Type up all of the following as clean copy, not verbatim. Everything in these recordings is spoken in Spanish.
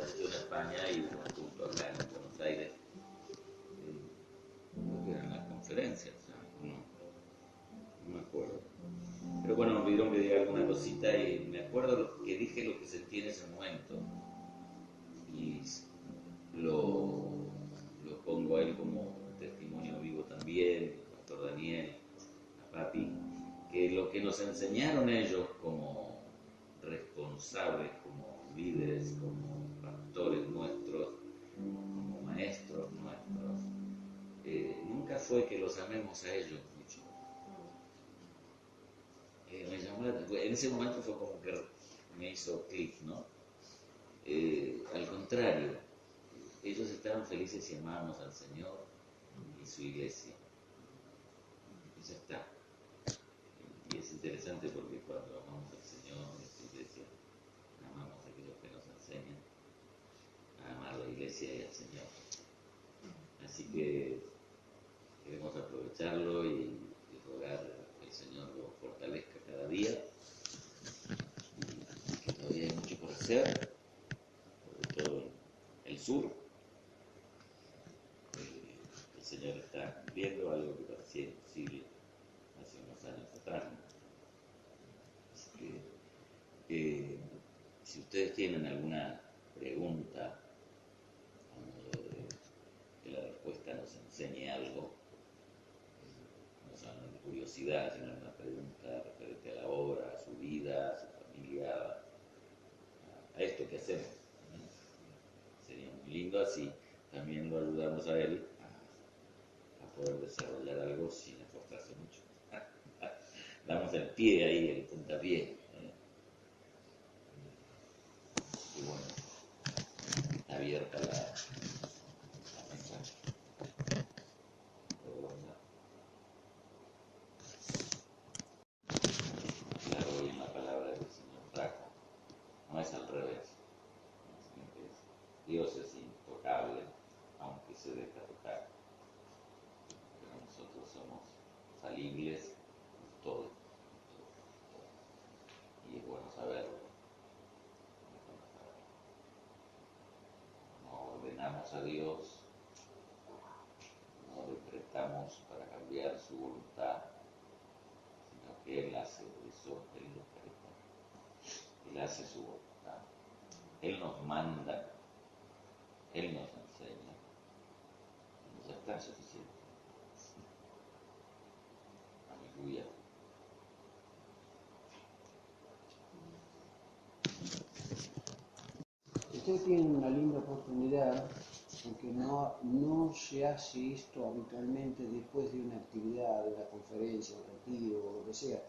nació en España y bueno, justo acá en Buenos Aires, creo que eran las conferencias, no me acuerdo. Pero bueno, me pidieron que diga alguna cosita y me acuerdo que dije lo que sentí en ese momento. Y lo, lo pongo a él como testimonio vivo también, el pastor Daniel, a Papi, que lo que nos enseñaron ellos como responsables, como líderes, como pastores nuestros, como maestros nuestros, nunca fue que los amemos a ellos mucho. En ese momento fue como que me hizo clic, ¿no? Al contrario, ellos estaban felices y amábamos al Señor y su iglesia. Y ya está. Y es interesante porque cuando amamos al Señor y su iglesia, amamos a aquellos que nos enseñan a amar a la iglesia y al Señor. Así que queremos aprovecharlo y rogar que el Señor lo fortalezca cada día. Y que todavía hay mucho por hacer, sobre todo en el sur. El Señor está cumpliendo algo que parecía imposible hace unos años atrás. Así que si ustedes tienen alguna pregunta, a modo de que la respuesta nos enseñe algo, no solamente de curiosidad, sino una pregunta referente a la obra, a su vida, a su familia, a esto que hacemos. Sería muy lindo, así también lo ayudamos a él a poder desarrollar algo sin esforzarse mucho. Damos el pie ahí, el puntapié. Y bueno, abierta la mesa. Claro, hoy en la palabra del Señor trajo. No es al revés. Dios es intocable, aunque se deja tocar. Pero nosotros somos falibles en todo. Y es bueno saberlo. No ordenamos a Dios, no decretamos para cambiar su voluntad, sino que Él hace eso, Él decreta. Él hace su voluntad. Él nos manda, Él nos enseña. Y ya está suficiente. Aleluya. Ustedes tienen una linda oportunidad, porque no se hace esto habitualmente después de una actividad, de una conferencia, un retiro o lo que sea,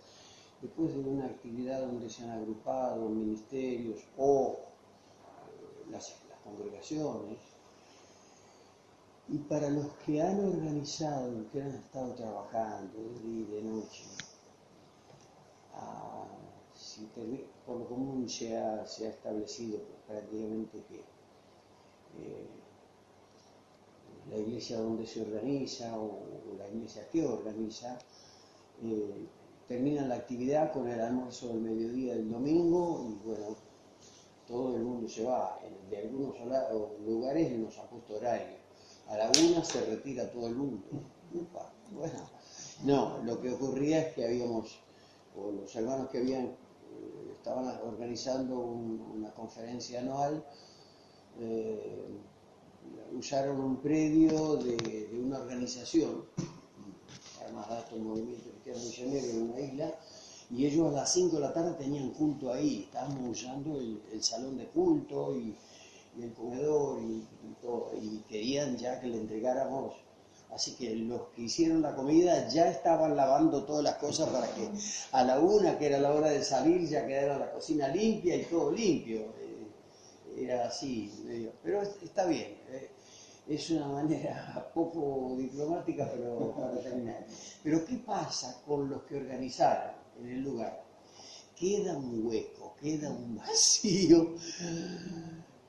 después de una actividad donde se han agrupado ministerios o las congregaciones, y para los que han organizado, los que han estado trabajando de día y de noche, por lo común se ha establecido prácticamente que la iglesia donde se organiza o la iglesia que organiza termina la actividad con el almuerzo del mediodía del domingo y bueno, todo el mundo se va. De algunos lugares nos ha puesto horario. A la 1 se retira todo el mundo. Bueno, no, lo que ocurría es que habíamos, o los hermanos que estaban organizando una conferencia anual, usaron un predio de una organización, Armadato Movimiento Cristiano Misionero, en una isla, y ellos a las 5 de la tarde tenían culto ahí, estábamos usando el salón de culto y el comedor y todo, y querían ya que le entregáramos. Así que los que hicieron la comida ya estaban lavando todas las cosas para que a la 1, que era la hora de salir, ya quedara la cocina limpia y todo limpio. Era así, pero está bien. Es una manera poco diplomática, pero para terminar. Pero ¿qué pasa con los que organizaron en el lugar? Queda un hueco, queda un vacío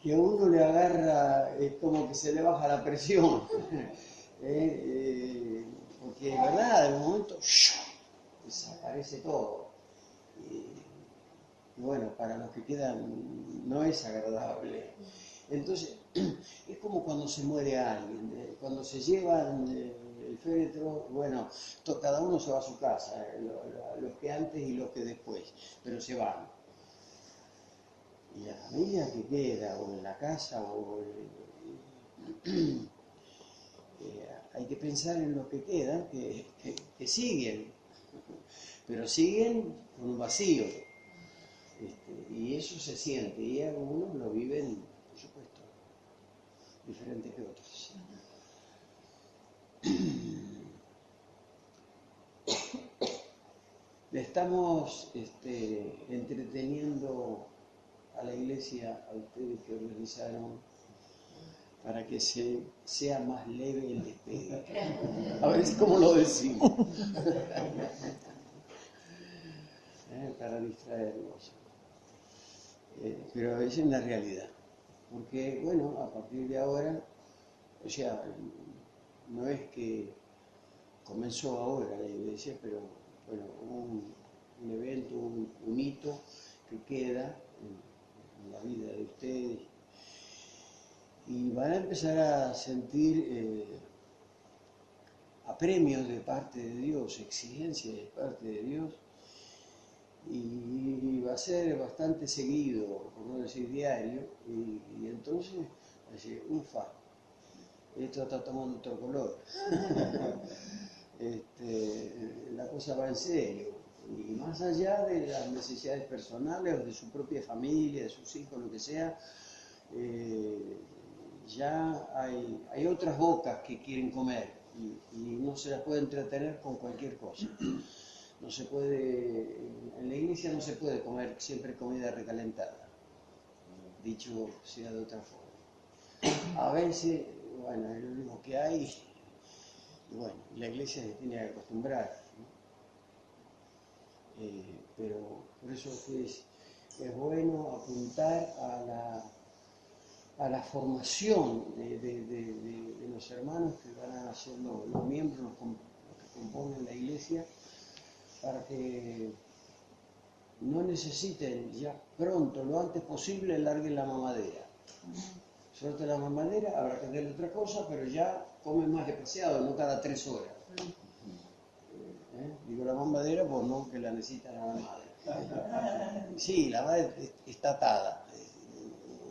que a uno le agarra, es como que se le baja la presión. Porque de verdad, de un momento, desaparece todo. Y bueno, para los que quedan no es agradable. Entonces, es como cuando se muere alguien, cuando se llevan el féretro, bueno, cada uno se va a su casa, los que antes y los que después, pero se van. Y la familia que queda, o en la casa, hay que pensar en los que quedan, que siguen, pero siguen con un vacío. Y eso se siente, y algunos lo viven, por supuesto, diferente que otros. Le estamos entreteniendo a la iglesia, a ustedes que organizaron, para que sea más leve el despegue. A ver cómo lo decimos. Para distraernos. Pero esa es la realidad. Porque, bueno, a partir de ahora, o sea, no es que comenzó ahora la iglesia, pero bueno, un evento, un hito que queda en la vida de ustedes. Y van a empezar a sentir apremios de parte de Dios, exigencias de parte de Dios, y va a ser bastante seguido, por no decir diario, y entonces va a decir, ufa, esto está tomando otro color. La cosa va en serio, y más allá de las necesidades personales o de su propia familia, de sus hijos, lo que sea, ya hay otras bocas que quieren comer y no se las puede entretener con cualquier cosa. No se puede, en la iglesia no se puede comer siempre comida recalentada, dicho sea de otra forma. A veces, bueno, es lo único que hay, y bueno, la iglesia se tiene que acostumbrar, ¿no? Pero por eso es bueno apuntar a la formación de los hermanos que van a ser los miembros, los que componen la iglesia, para que no necesiten ya pronto, lo antes posible, larguen la mamadera. Suelten la mamadera, habrá que darle otra cosa, pero ya comen más espaciado, no cada 3 horas. Digo la mamadera, pues no, que la necesita la madre. Sí, la madre está atada,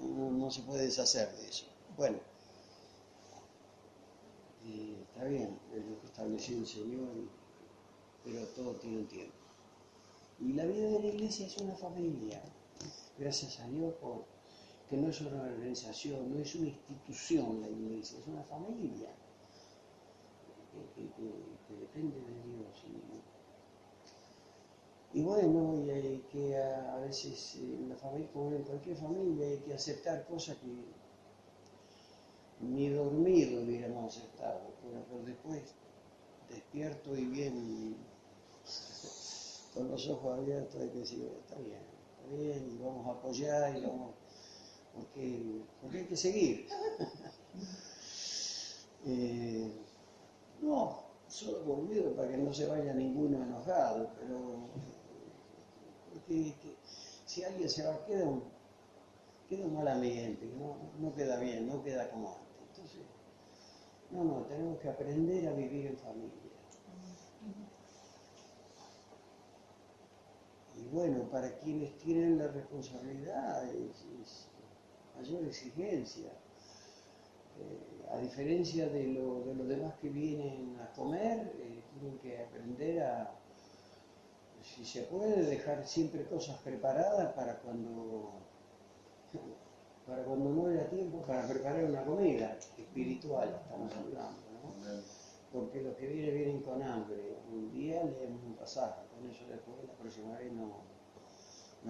no se puede deshacer de eso. Bueno, está bien, es lo que estableció el Señor, pero todo tiene un tiempo. Y la vida de la iglesia es una familia, gracias a Dios, que no es una organización, no es una institución la iglesia, es una familia que depende de Dios. Y bueno, y hay que a veces en la familia, como en cualquier familia, hay que aceptar cosas que ni dormido hubiéramos aceptado, pero después despierto y bien, con los ojos abiertos, hay que decir, está bien, y vamos a apoyar, y vamos, porque hay que seguir. No, solo por miedo para que no se vaya ninguno enojado, pero porque si alguien se va, queda un mal ambiente, no queda bien, no queda como antes. Entonces, no, tenemos que aprender a vivir en familia. Y bueno, para quienes tienen la responsabilidad es mayor exigencia. A diferencia de los demás que vienen a comer, tienen que aprender a, si se puede, dejar siempre cosas preparadas para cuando no haya tiempo para preparar una comida espiritual, estamos hablando, ¿no? Porque los que vienen con hambre. Un día leemos un pasaje, con eso después la próxima vez no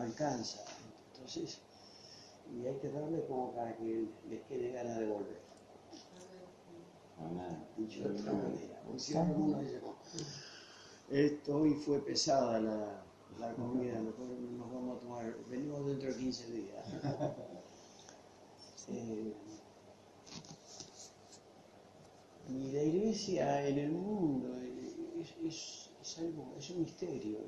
alcanza. Entonces, y hay que darle como para que les quede ganas de volver. Dicho de otra manera, porque si uno dice, hoy fue pesada la comida, mejor nos vamos a tomar, venimos dentro de 15 días. Y la iglesia en el mundo es algo, es un misterio,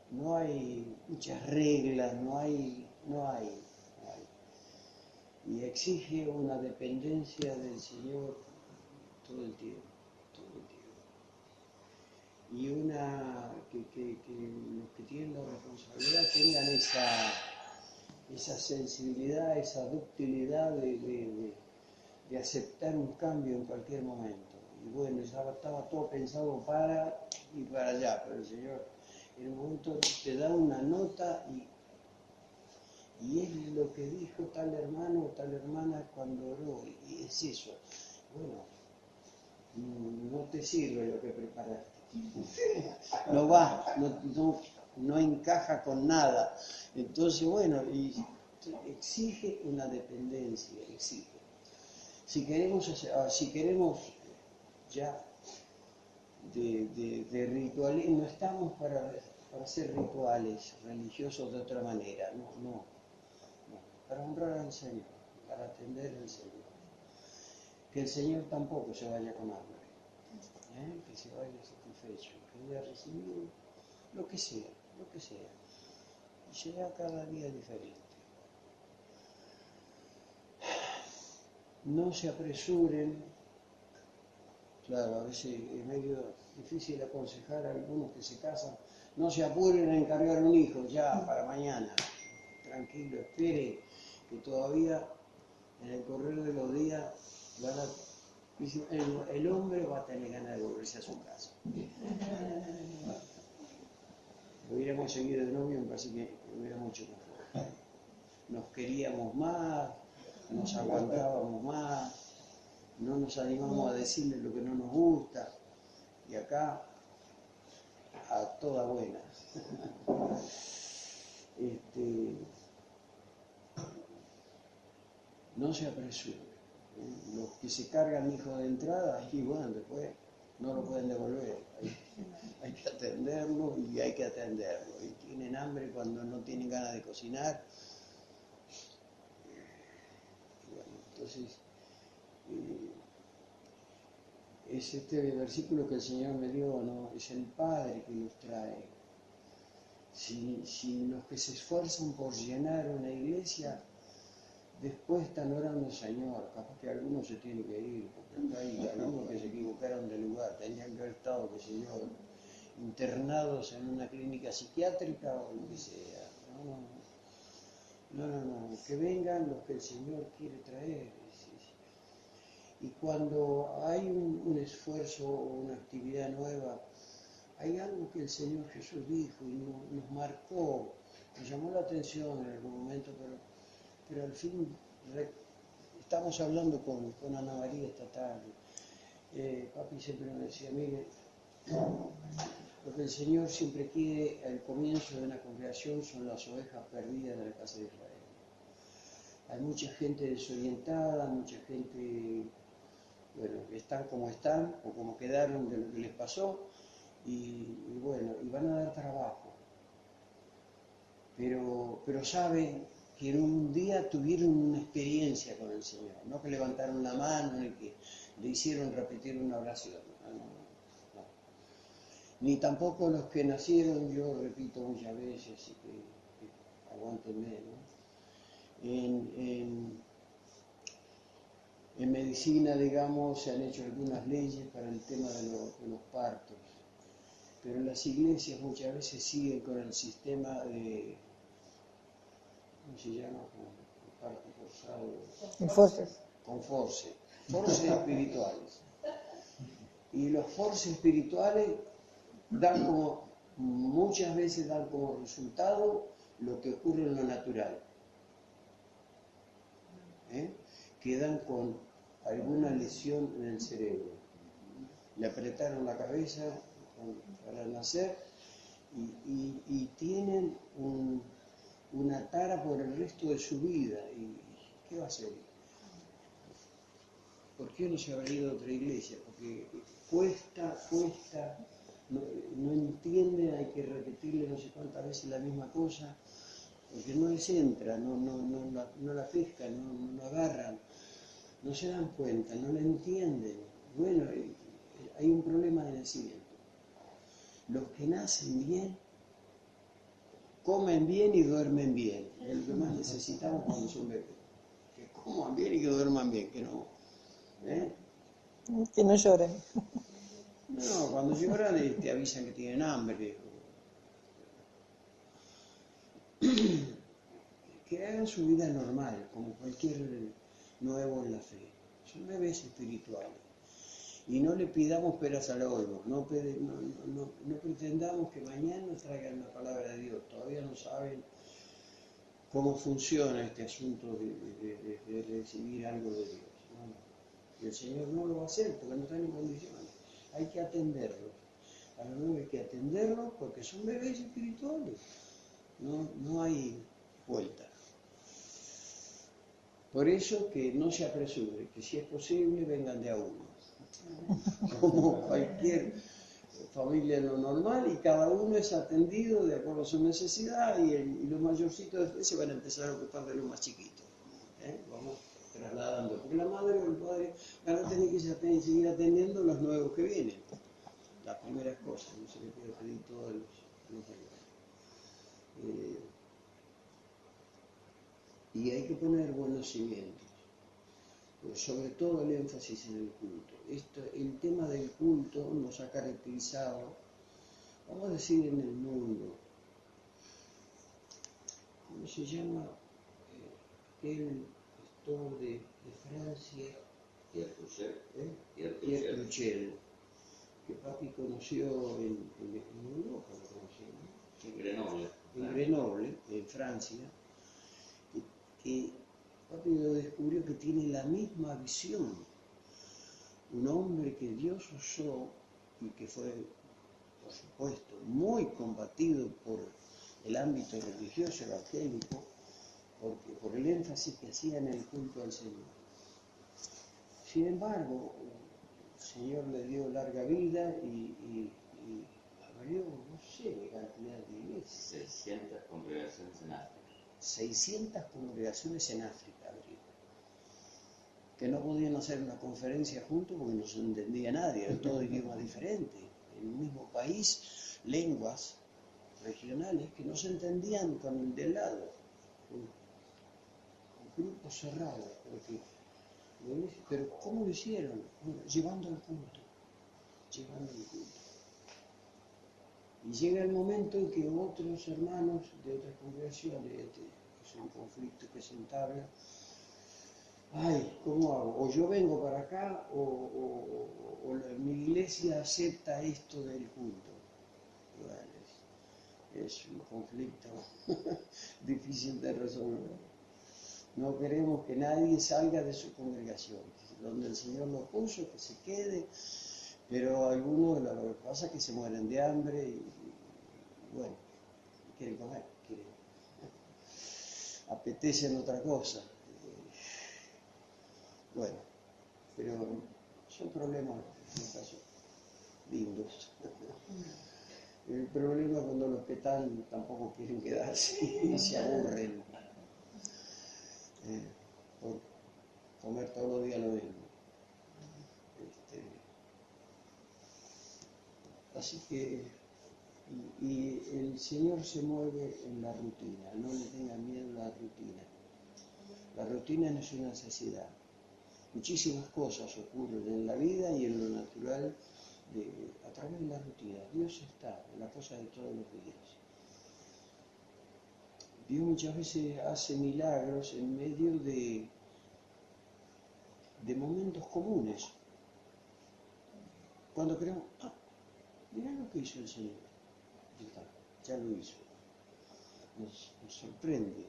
no hay muchas reglas, no hay. y exige una dependencia del Señor todo el tiempo, todo el tiempo. Y que los que tienen la responsabilidad tengan esa sensibilidad, esa ductilidad de aceptar un cambio en cualquier momento. Y bueno, ya estaba todo pensado para y para allá, pero el Señor en un momento te da una nota y es lo que dijo tal hermano o tal hermana cuando oró, y es eso. Bueno, no te sirve lo que preparaste. No va, no encaja con nada. Entonces, bueno, y exige una dependencia, exige. Si queremos ya de rituales, no estamos para hacer rituales religiosos de otra manera, no, para honrar al Señor, para atender al Señor. Que el Señor tampoco se vaya con hambre, que se vaya satisfecho, que haya recibido lo que sea, y será cada día diferente. No se apresuren, claro, a veces es medio difícil aconsejar a algunos que se casan, no se apuren a encargar un hijo ya para mañana, tranquilo, espere, que todavía en el correr de los días el hombre va a tener ganas de volverse a su casa. Lo hubiéramos seguido de novio, me parece que hubiera mucho mejor. Nos queríamos más, nos aguantábamos más, no nos animamos a decirle lo que no nos gusta, y acá a toda buena. No se apresuren. Los que se cargan hijos de entrada, y bueno, después no lo pueden devolver. Hay que atenderlo y hay que atenderlo. Y tienen hambre cuando no tienen ganas de cocinar. Bueno, entonces, es este versículo que el Señor me dio, ¿no? Es el Padre que los trae. Si los que se esfuerzan por llenar una iglesia, después están orando, Señor, capaz que algunos se tienen que ir, porque acá hay algunos que se equivocaron de lugar, tenían que haber estado, qué sé yo, internados en una clínica psiquiátrica o lo que sea. No, que vengan los que el Señor quiere traer. Y cuando hay un esfuerzo o una actividad nueva, hay algo que el Señor Jesús dijo y nos marcó, nos llamó la atención en algún momento, pero al fin estamos hablando con Ana María esta tarde. Papi siempre me decía, mire, lo que el Señor siempre quiere al comienzo de una congregación son las ovejas perdidas de la casa de Israel. Hay mucha gente desorientada, mucha gente, bueno, que están como están o como quedaron de lo que les pasó y bueno, y van a dar trabajo. Pero saben que en un día tuvieron una experiencia con el Señor, no que levantaron la mano ni que le hicieron repetir una oración, no. Ni tampoco los que nacieron, yo repito muchas veces, así que aguántenme, ¿no? En medicina, digamos, se han hecho algunas leyes para el tema de los partos, pero las iglesias muchas veces siguen con el sistema de, ¿cómo se llama? Parto forzado. Con forces espirituales. Y los forces espirituales muchas veces dan como resultado lo que ocurre en lo natural. Quedan con alguna lesión en el cerebro. Le apretaron la cabeza para nacer y tienen una tara por el resto de su vida. ¿Y qué va a hacer? ¿Por qué no se habrá ido a otra iglesia? Porque cuesta, no entienden, hay que repetirle no sé cuántas veces la misma cosa, porque no les entra, no la pescan, no agarran, no se dan cuenta, no la entienden. Bueno, hay un problema de nacimiento. Los que nacen bien, comen bien y duermen bien. Es lo que más necesitamos cuando son bebés. que coman bien y que duerman bien, que no. Que no lloren. No, cuando lloran te avisan que tienen hambre. Que hagan su vida normal, como cualquier nuevo en la fe. Son bebés espirituales. Y no le pidamos peras al olmo, no pretendamos que mañana nos traigan la palabra de Dios. Todavía no saben cómo funciona este asunto de recibir algo de Dios. ¿No? Y el Señor no lo va a hacer porque no están en condiciones. Hay que atenderlos. A los bebés hay que atenderlos porque son bebés espirituales. No hay vuelta. Por eso que no se apresure, que si es posible vengan de a uno. Como cualquier familia lo normal, y cada uno es atendido de acuerdo a su necesidad, y los mayorcitos después se van a empezar a ocupar de los más chiquitos. Vamos trasladando, porque la madre o el padre van a tener que seguir atendiendo los nuevos que vienen. Las primeras cosas, no se le puede pedir todos los mayores. Y hay que poner buenos cimientos, sobre todo el énfasis en el culto. El tema del culto nos ha caracterizado, vamos a decir, en el mundo. ¿Cómo se llama? El pastor de Francia, Pierre Cruchel, que papi conoció en Europa, lo conoció, ¿no? En Grenoble, en Francia, que papi lo descubrió que tiene la misma visión. Un hombre que Dios usó y que fue, por supuesto, muy combatido por el ámbito religioso evangélico, por el énfasis que hacía en el culto al Señor. Sin embargo, el Señor le dio larga vida y abrió, no sé qué cantidad de iglesias. 600 congregaciones en África. 600 congregaciones en África abrió. Que no podían hacer una conferencia juntos porque no se entendía nadie, eran todos idiomas diferentes. En el mismo país, lenguas regionales que no se entendían con el del lado. Un grupo cerrado. Pero ¿cómo lo hicieron? Bueno, llevando el culto. Y llega el momento en que otros hermanos de otras congregaciones, es un conflicto que se entabla, ¿cómo hago? O yo vengo para acá o mi iglesia acepta esto del culto. Bueno, es un conflicto difícil de resolver. No queremos que nadie salga de su congregación, donde el Señor lo puso, que se quede, pero algunos lo que pasa es que se mueren de hambre y bueno, quieren comer, apetecen otra cosa. Bueno, pero son problemas, en este caso, lindos. El problema es cuando los que están tampoco quieren quedarse y se aburren por comer todos los días lo mismo. Así que, y el Señor se mueve en la rutina, no le tengan miedo a la rutina. La rutina no es una necesidad. Muchísimas cosas ocurren en la vida y en lo natural a través de la rutina. Dios está en la cosa de todos los días. Dios muchas veces hace milagros en medio de momentos comunes. Cuando creemos, mirá lo que hizo el Señor. Ya lo hizo. Nos sorprende.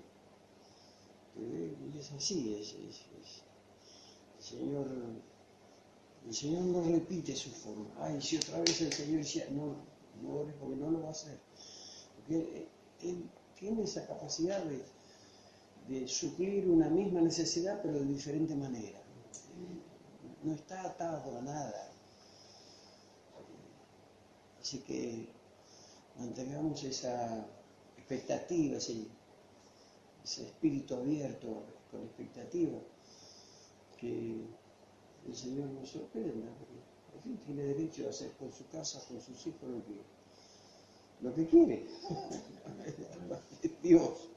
Pero es así, el Señor no repite su forma. Si otra vez el Señor decía, no ores porque no lo va a hacer. Porque Él tiene esa capacidad de suplir una misma necesidad, pero de diferente manera. No está atado a nada. Así que mantengamos esa expectativa, ese espíritu abierto con expectativa, que el Señor nos sorprenda, porque al fin tiene derecho a hacer con su casa, con sus hijos, lo que quiere. Dios.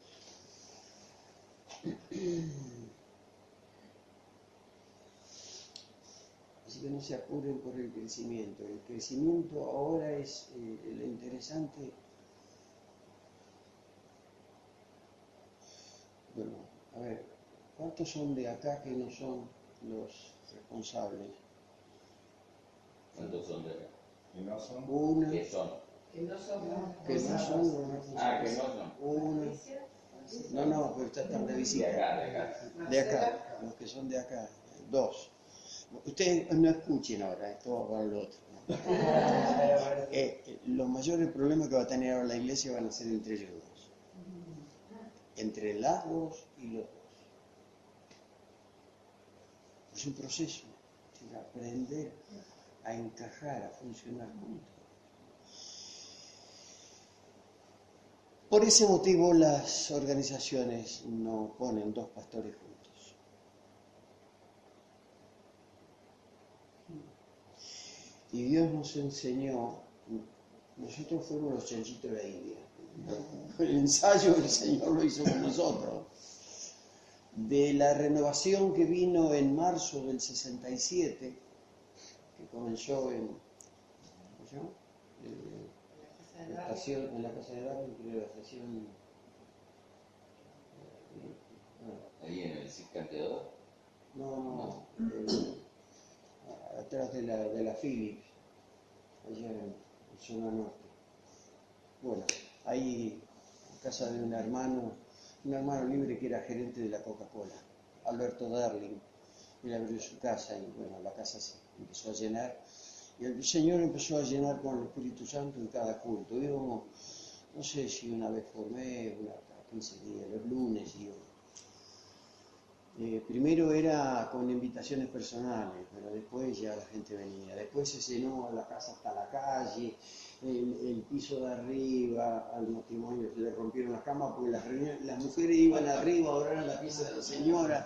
no se apuren por el crecimiento. El crecimiento ahora es lo interesante. Bueno, a ver, ¿cuántos son de acá que no son los responsables? ¿Cuántos son de acá? ¿Y no son? Una. ¿Qué son? Que no son Que no son los responsables. Ah, que no son. Una. No, pero están de De visita. acá, de acá. De acá, los que son de acá, dos. Ustedes no escuchen ahora, esto va para el otro. Los mayores problemas que va a tener ahora la iglesia van a ser entre ellos dos. Entre las dos y los dos. Es un proceso, de aprender a encajar, a funcionar juntos. Por ese motivo las organizaciones no ponen dos pastores juntos. Y Dios nos enseñó, nosotros fuimos los chanchitos de la India. El ensayo el Señor lo hizo con nosotros. De la renovación que vino en marzo del 67, que comenzó en, ¿cómo se llama? La estación, en la casa de Darwin, creo, la estación. Ahí en el Ciscanteador. No, atrás de la Philips, allá en zona norte. Bueno, ahí, en casa de un hermano libre que era gerente de la Coca-Cola, Alberto Darling. Él abrió su casa y bueno, la casa se empezó a llenar. Y el Señor empezó a llenar con el Espíritu Santo en cada culto. Íbamos, no sé si una vez por mes, cada 15 días, los lunes íbamos. Primero era con invitaciones personales, pero después ya la gente venía. Después se llenó la casa hasta la calle, el piso de arriba, al matrimonio se le rompieron las camas porque las mujeres iban arriba a orar en la pieza de la señora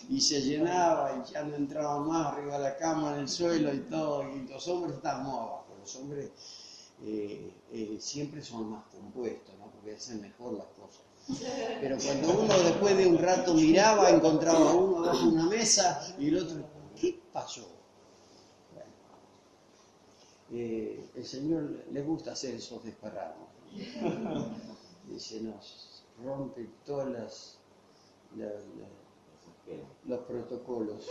y se llenaba y ya no entraba más arriba de la cama, en el suelo y todo. Y los hombres estábamos abajo. Los hombres siempre son más compuestos, ¿no? Porque hacen mejor las cosas. Pero cuando uno después de un rato miraba, encontraba a uno abajo de una mesa y el otro, ¿qué pasó? Bueno, el Señor le gusta hacer esos desparramos. Se nos rompe todas los protocolos,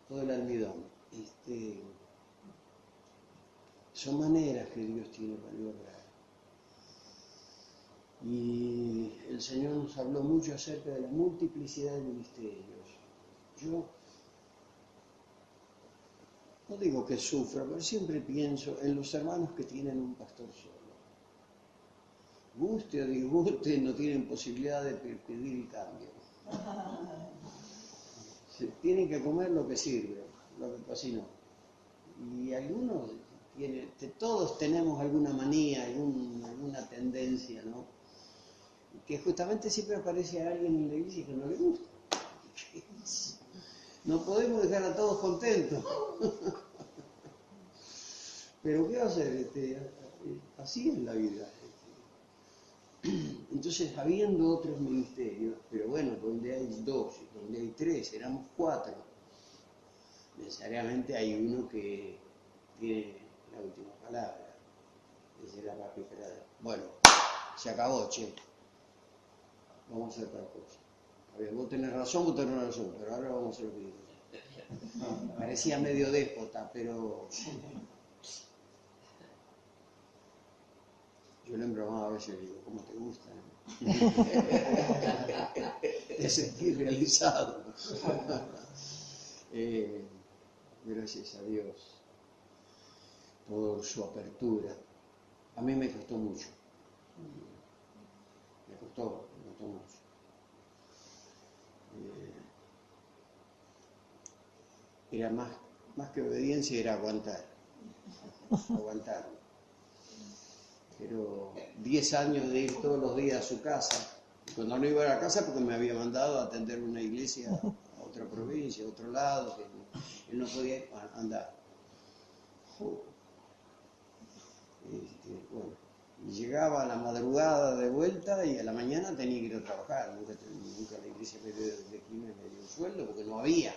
todo el almidón. Son maneras que Dios tiene para lograr. Y el Señor nos habló mucho acerca de la multiplicidad de ministerios. Yo no digo que sufra, pero siempre pienso en los hermanos que tienen un pastor solo. Guste o disguste, no tienen posibilidad de pedir el cambio. Tienen que comer lo que sirve, lo que cocinó. Y algunos todos tenemos alguna manía, alguna tendencia, ¿no? Que justamente siempre aparece a alguien en la iglesia que no le gusta. No podemos dejar a todos contentos. Pero ¿qué va a hacer? Así es la vida. Entonces, habiendo otros ministerios, pero bueno, donde hay dos, donde hay tres, éramos cuatro, necesariamente hay uno que tiene la última palabra. Esa es la papelera. Bueno, se acabó, che. Vamos a hacer otra cosa. A ver, vos tenés razón, pero ahora vamos a hacer lo que digo. Parecía medio déspota, pero yo le embromaba a veces y digo, ¿cómo te gusta? Te sentís realizado. Gracias a Dios por su apertura. A mí me costó mucho. Me costó mucho. Era más que obediencia, era aguantar. Pero 10 años de ir todos los días a su casa. Y cuando no iba a la casa, porque me había mandado a atender una iglesia a otra provincia, a otro lado, que él no podía andar. Bueno, y llegaba a la madrugada de vuelta y a la mañana tenía que ir a trabajar. Nunca la iglesia de aquí me dio un sueldo porque no había.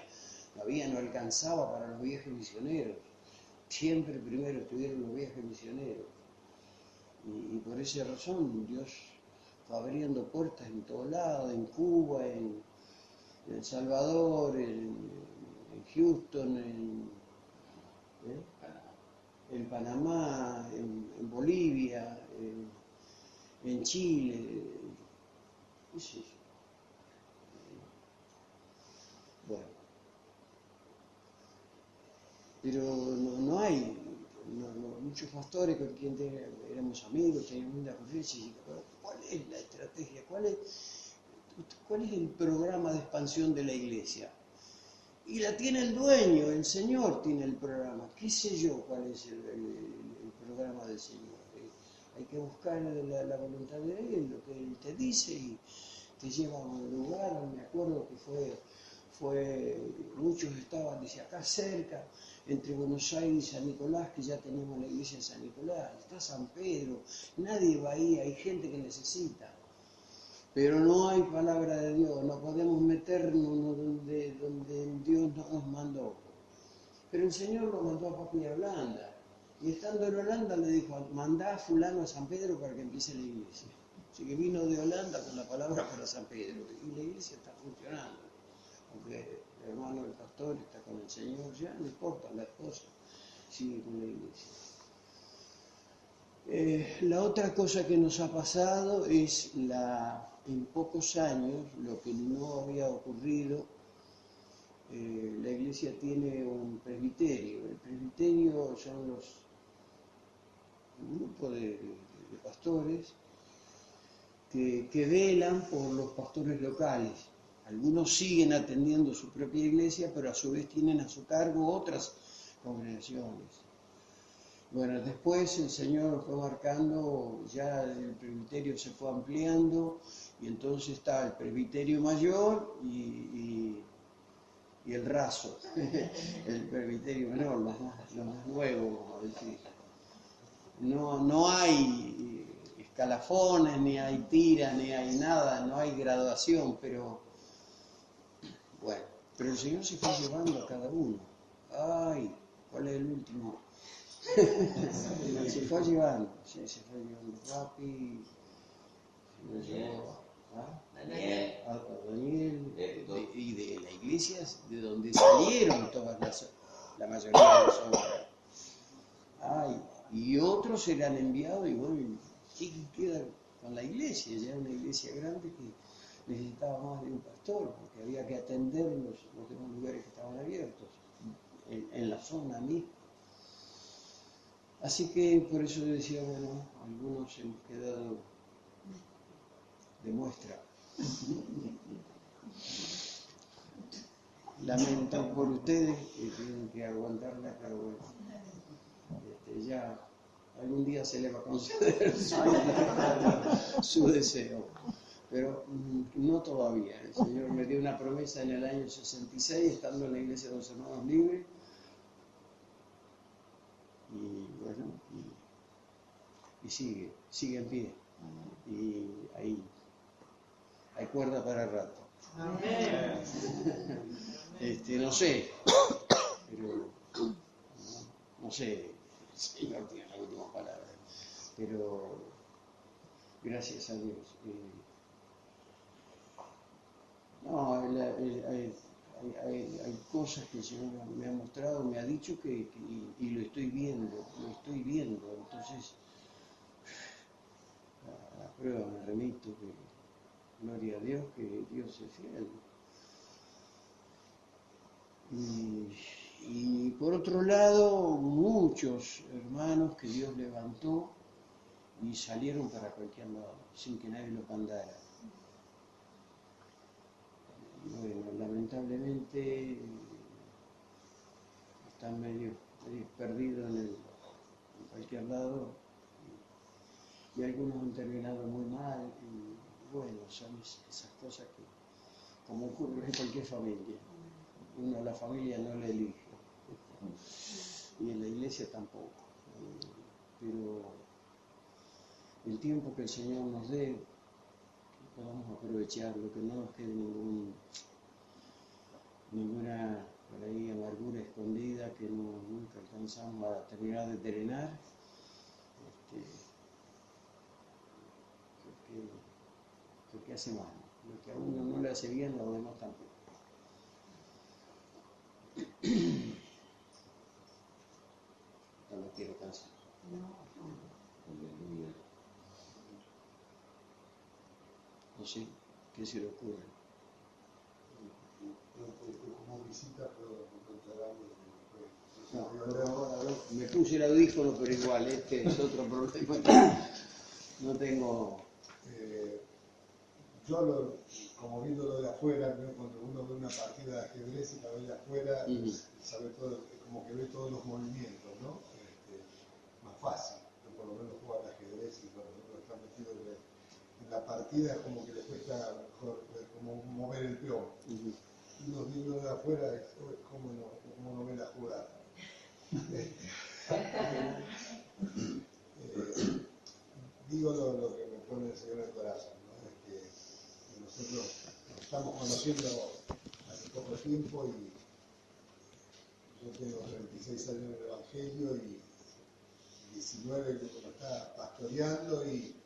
no alcanzaba para los viajes misioneros. Siempre primero estuvieron los viajes misioneros. Y por esa razón Dios fue abriendo puertas en todos lados, en Cuba, en El Salvador, en Houston, en Panamá, en Bolivia, en Chile. ¿Qué es eso? Bueno, pero no hay muchos pastores con quien éramos amigos, teníamos una conferencia y ¿cuál es la estrategia? ¿Cuál es el programa de expansión de la iglesia? Y la tiene el dueño, el Señor tiene el programa. ¿Qué sé yo cuál es el programa del Señor? Hay que buscar la voluntad de Él, lo que Él te dice y te lleva a un lugar. Me acuerdo que muchos estaban, dice, acá cerca, entre Buenos Aires y San Nicolás, que ya tenemos la iglesia de San Nicolás, está San Pedro, nadie va ahí, hay gente que necesita. Pero no hay palabra de Dios, no podemos meternos donde Dios no nos mandó. Pero el Señor lo mandó a Papi Holanda. Y estando en Holanda le dijo, mandá a fulano a San Pedro para que empiece la iglesia. Así que vino de Holanda con la palabra para San Pedro. Y la iglesia está funcionando. Aunque el hermano del pastor está con el Señor, ya no importa las cosas, sigue con la iglesia. La otra cosa que nos ha pasado es en pocos años, lo que no había ocurrido, la iglesia tiene un presbiterio. El presbiterio son un grupo de pastores que velan por los pastores locales. Algunos siguen atendiendo su propia iglesia, pero a su vez tienen a su cargo otras congregaciones. Bueno, después el Señor fue marcando, ya el presbiterio se fue ampliando, y entonces está el presbiterio mayor y el raso, el presbiterio menor, los más nuevos, vamos a decir. No hay escalafones, ni hay tiras, ni hay nada, no hay graduación, pero bueno, pero el Señor se fue llevando a cada uno. Ay, ¿cuál es el último? Se fue llevando Papi, se lo llevó a Daniel, y de la iglesia de donde salieron la mayoría de los hombres. Ay, y otros eran enviados y bueno, ¿quién queda con la iglesia? Ya era una iglesia grande que necesitaba más de un pastor, porque había que atender los demás lugares que estaban abiertos, en la zona misma. Así que por eso yo decía, bueno, algunos hemos quedado de muestra. Lamento por ustedes que tienen que aguantarla, pero bueno, ya algún día se les va a conceder su deseo. Pero no todavía. El Señor me dio una promesa en el año 66, estando en la iglesia de los Hermanos Libres. Y bueno, y sigue en pie. Y hay cuerda para rato. Amén. No sé, pero no sé, el Señor tiene la última palabra. Pero gracias a Dios. No, hay cosas que el Señor me ha mostrado, me ha dicho y lo estoy viendo. Entonces, a la prueba me remito que, gloria a Dios, que Dios es fiel. Y por otro lado, muchos hermanos que Dios levantó y salieron para cualquier lado, sin que nadie los mandara. Bueno, lamentablemente están medio perdidos en cualquier lado y algunos han terminado muy mal y bueno, son esas cosas que como ocurre en cualquier familia. Uno a la familia no le elige y en la iglesia tampoco. Pero el tiempo que el Señor nos dé, podamos aprovecharlo, que no nos quede ninguna, por de drenar, creo que hace mal. Lo que a uno no le hace bien, a los demás tampoco. No me quiero cansar. Aleluya. No sé, ¿qué se le ocurre? Como visita puedo encontrar algo No, me puse el audífono, pero igual, este es otro problema. No tengo... yo, como viéndolo de afuera, ¿no? Cuando uno ve una partida de ajedrez y la ve de afuera, sabe todo, como que ve todos los movimientos, ¿no? Más fácil, ¿no? Por lo menos jugar al ajedrez y cuando uno está metido en la partida es como que le cuesta mejor ver cómo mover el peón. Uno viendo de afuera es como no ve la jugada. Digo lo que me pone el Señor en el corazón, ¿no? Es que nosotros estamos conociendo hace poco tiempo y yo tengo 36 años en el Evangelio y 19 que uno está pastoreando y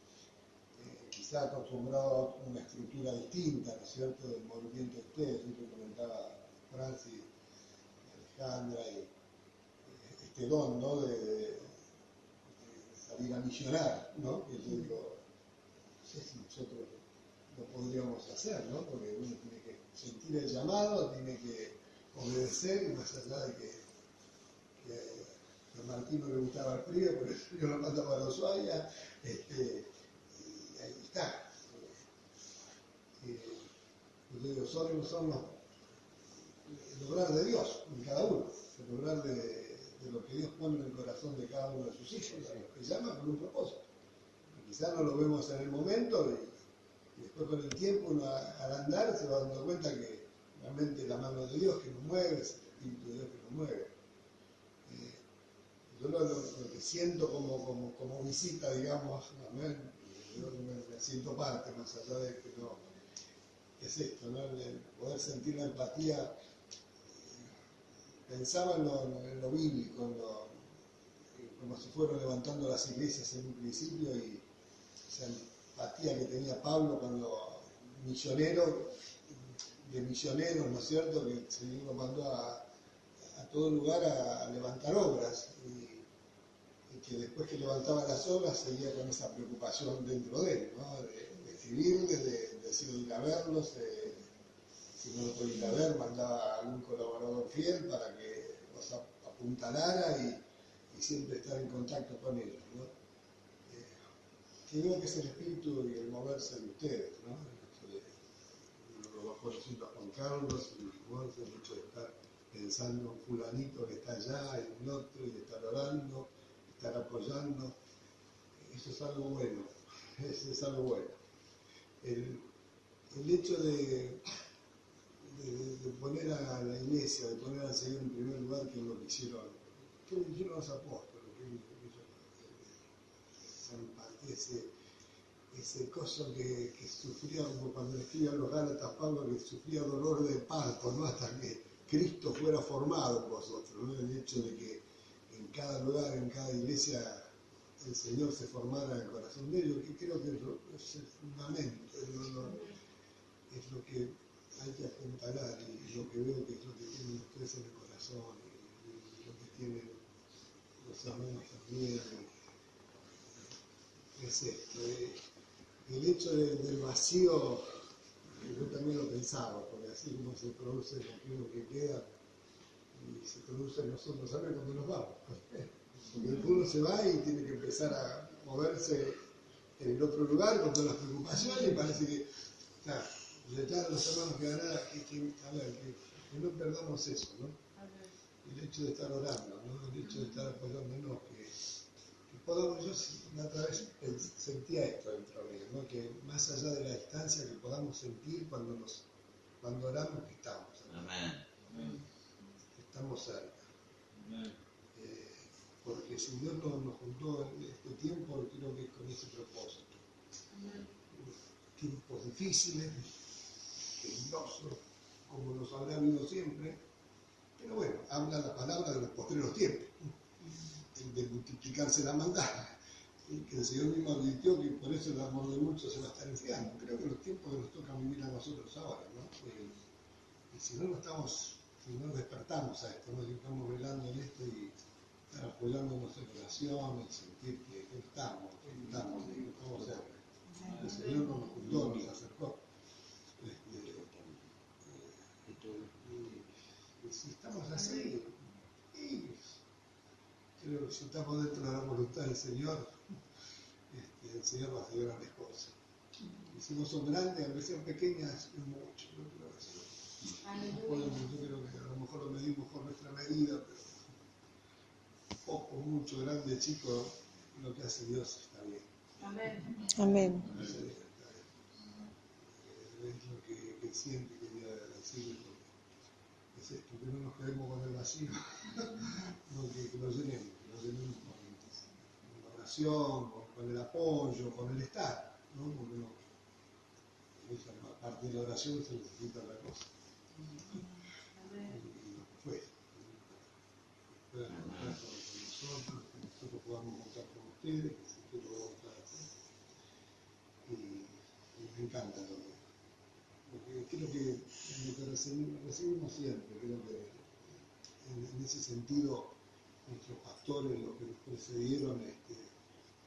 quizá acostumbrado a una estructura distinta, ¿no es cierto?, del movimiento de ustedes. Yo comentaba Francis, Alejandra y este don, ¿no?, de salir a misionar, ¿no? Que yo digo, no sé si nosotros lo podríamos hacer, ¿no? Porque uno tiene que sentir el llamado, tiene que obedecer, y más allá de que a Martín no le gustaba el frío, por eso yo lo mando para Ushuaia, y ahí está. Yo digo, son los el obrar de Dios en cada uno, el obrar de lo que Dios pone en el corazón de cada uno de sus hijos, a los que llama con un propósito. Y quizás no lo vemos en el momento y después con el tiempo uno al andar se va dando cuenta que realmente la mano de Dios que nos mueve, es el Espíritu de Dios que nos mueve. Yo lo que siento como visita, digamos, yo me siento parte, más allá de que no, es esto, ¿no? El poder sentir la empatía. Pensaba en lo bíblico, como se fueron levantando las iglesias en un principio y esa empatía que tenía Pablo cuando misionero, de misioneros, ¿no es cierto?, que el Señor lo mandó a todo lugar a levantar obras y que después que levantaba las obras seguía con esa preocupación dentro de él, ¿no?, de escribirles, de decir ir a verlos, si no lo podía ir a ver, mandaba a algún colaborador fiel para que los apuntalara y siempre estar en contacto con ellos, ¿no? Que veo que es el espíritu y el moverse de ustedes, ¿no? Uno lo va conociendo a Juan Carlos y el hecho de estar pensando en fulanito que está allá, en el otro, y de estar orando, estar apoyando, eso es algo bueno, eso es algo bueno. El hecho de poner a la iglesia, de poner al Señor en primer lugar, que es lo que hicieron los apóstoles, ese coso que sufría, como cuando escribían los Gálatas, Pablo, que sufría dolor de parto, ¿no?, hasta que Cristo fuera formado en vosotros, ¿no? El hecho de que en cada lugar, en cada iglesia, el Señor se formara en el corazón de ellos, que creo que es el fundamento, es lo que hay que apuntalar, y lo que veo que es lo que tienen ustedes en el corazón, y lo que tienen los hermanos también, es esto. El hecho del vacío, yo también lo pensaba, porque así como se produce aquello que queda, y se produce en nosotros también cuando nos vamos. Porque uno se va y tiene que empezar a moverse en el otro lugar con todas las preocupaciones, y parece que, claro, ya los hermanos que que no perdamos eso, ¿no? El hecho de estar orando, ¿no? El hecho de estar apoyándonos, que podamos, yo otra vez sentía esto dentro de mí, ¿no?, que más allá de la distancia, que podamos sentir cuando oramos que estamos cerca. Amén. Estamos cerca. Porque si Dios nos juntó en este tiempo, creo que es con ese propósito. Tiempos difíciles, peligrosos, como nos habrá habido siempre, pero bueno, habla la palabra de los postreros tiempos. de multiplicarse la maldad, y que el Señor mismo advirtió que por eso el amor de muchos se va a estar enfriando. Creo que los tiempos que nos tocan vivir a nosotros ahora, ¿no? Y si no despertamos a esto, ¿no? Si estamos velando en esto y estar apoyándonos en oración, en sentir que estamos cerca. El Señor nos juntó, nos acercó. Y si estamos así, creo que si estamos dentro de la voluntad del Señor, el Señor va a hacer grandes cosas. Y si no son grandes, aunque sean pequeñas, es mucho. Yo creo que a lo mejor lo medimos por nuestra medida, pero poco, mucho, grande, chico, lo que hace Dios está bien. Amén. Amén. Es lo que siempre quería decirle, es esto, que no nos quedemos con el vacío, no, que lo llenemos con la oración, con el apoyo, con el estar, ¿no? Porque aparte de la oración se necesita otra cosa. Y puedan contar con nosotros, que nosotros podamos contar con ustedes, que nosotros lo vamos a hacer. Y me encanta porque creo que en lo que recibimos siempre, creo que en ese sentido nuestros pastores, los que nos precedieron,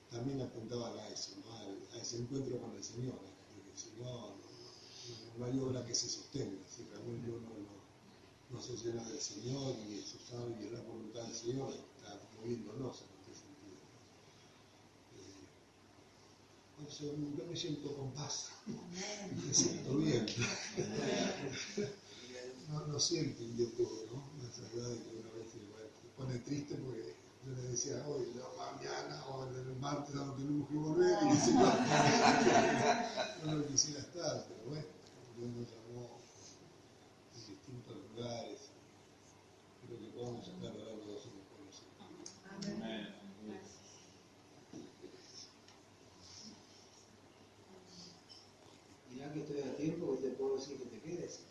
también apuntaban a eso, ¿no? A ese encuentro con el Señor, porque si no hay obra que se sostenga, si realmente uno no se llena del Señor y eso sabe y es la voluntad del Señor, está moviéndonos en este sentido. Yo me siento con paz, me siento bien. No siento inquietud, ¿no? Más allá de que una vez se pone triste porque yo le decía, hoy, mañana o el martes no tenemos que volver y dice, no lo quisiera estar, pero bueno, Dios nos llamó en distintos lugares, creo que podamos estar orando los unos por los otros. Amén. Ya que estoy a tiempo, te puedo decir que te quedes.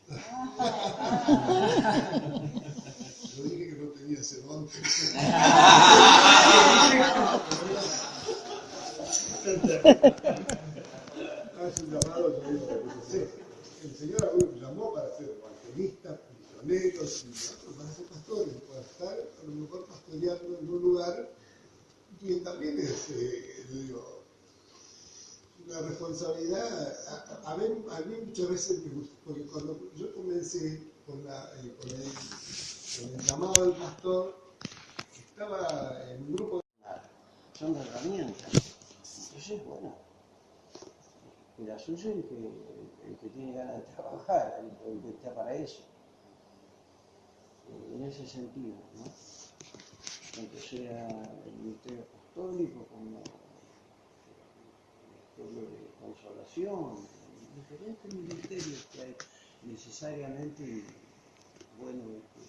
Yo dije que no tenía ese don. Es un llamado, yo digo, el Señor a mí me llamó para ser evangelistas, misioneros, y otros para ser pastores, para estar a lo mejor pastoreando en un lugar que también es, una responsabilidad. A mí muchas veces me gusta, porque cuando yo comencé con el llamado del pastor, estaba en un grupo. Son herramientas. Entonces, bueno, el asunto es el que tiene ganas de trabajar, el que está para eso. En ese sentido, ¿no? Tanto sea el ministerio apostólico como el ministerio de consolación, diferentes ministerios que hay necesariamente, bueno, que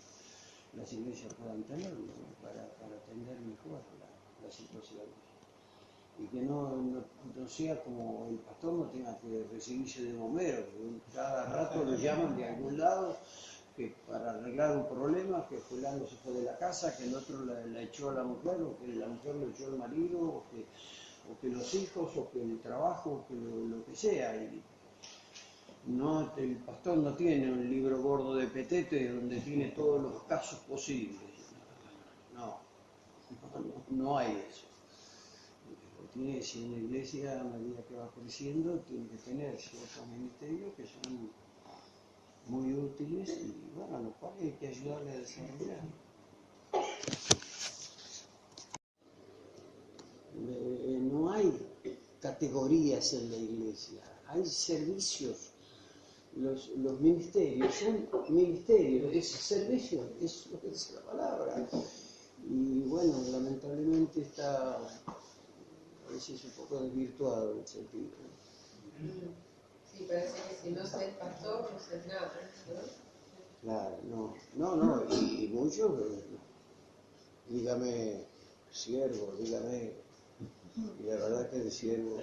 las iglesias puedan tener, ¿no? para atender mejor la situación. Y que no sea como el pastor no tenga que recibirse de bombero, que cada rato lo llaman de algún lado que para arreglar un problema, que fulano se fue de la casa, que el otro la echó a la mujer, o que la mujer lo echó al marido, o que los hijos, o que el trabajo, o que lo que sea. Y no, el pastor no tiene un libro gordo de petete donde tiene todos los casos posibles. No hay eso. Si una iglesia, a medida que va creciendo, tiene que tener ciertos ministerios que son muy útiles y, bueno, a los cuales hay que ayudarle a desarrollar. No hay categorías en la iglesia, hay servicios. Los ministerios son ministerios, es servicio, es lo que dice la palabra. Y bueno, lamentablemente está a veces un poco desvirtuado en el sentido. Sí, parece que si no sé el pastor, no sé nada, ¿no? Claro, no, y muchos, dígame siervo, dígame, y la verdad que de siervo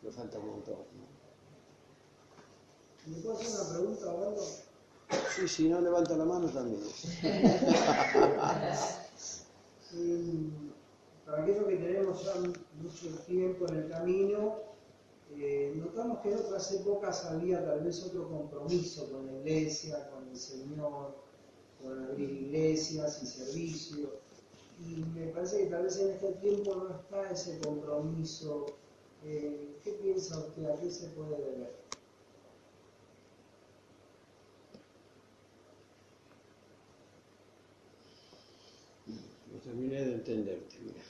le falta un montón, ¿no? ¿Me puedo hacer una pregunta, Orlando? Sí, si no levanta la mano también. Para aquellos que tenemos ya mucho tiempo en el camino, notamos que en otras épocas había tal vez otro compromiso con la iglesia, con el Señor, con abrir iglesias y servicio. Y me parece que tal vez en este tiempo no está ese compromiso. ¿Qué piensa usted? ¿A qué se puede deber? No terminé de entenderte, mira.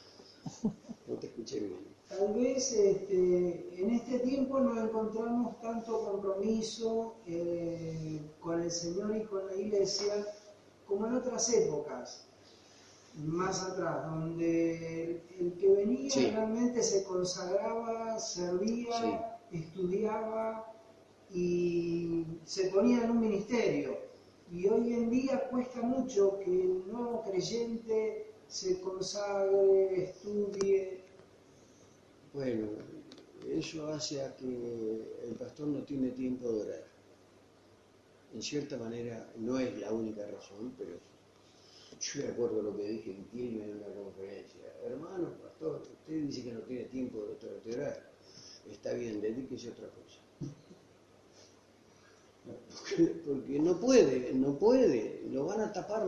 No te escuché bien. Tal vez en este tiempo no encontramos tanto compromiso con el Señor y con la iglesia como en otras épocas, más atrás, donde el que venía Sí. realmente se consagraba, servía, estudiaba y se ponía en un ministerio. Y hoy en día cuesta mucho que el nuevo creyente se consagre, estudie. Bueno, eso hace a que el pastor no tiene tiempo de orar. En cierta manera, no es la única razón, pero yo me acuerdo lo que dije en Quilmes en una conferencia. Hermano, pastor, usted dice que no tiene tiempo de orar. Está bien, dedíquese a otra cosa. Porque no puede, lo van a tapar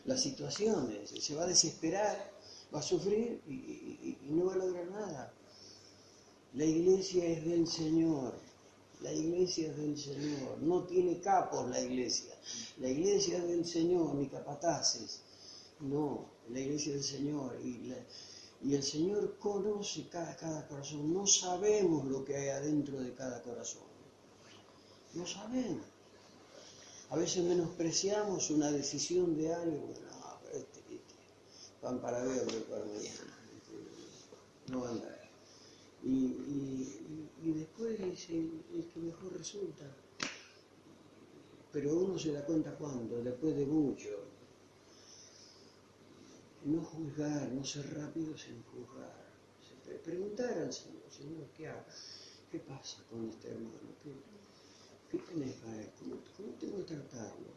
las situaciones, se va a desesperar, va a sufrir y no va a lograr nada. La iglesia es del Señor, la iglesia es del Señor, no tiene capos la iglesia es del Señor, ni capataces, no, la iglesia es del Señor y el Señor conoce cada corazón, no sabemos lo que hay adentro de cada corazón. No sabemos. A veces menospreciamos una decisión de algo. No, pero pan para hoy, hambre para mañana. No va a andar. Y después es el que mejor resulta. Pero uno se da cuenta cuando, después de mucho. No juzgar, no ser rápidos en juzgar. Preguntar al Señor, Señor, ¿qué hago? ¿Qué pasa con este hermano? ¿Qué tenés para él? ¿Cómo tengo que tratarlo?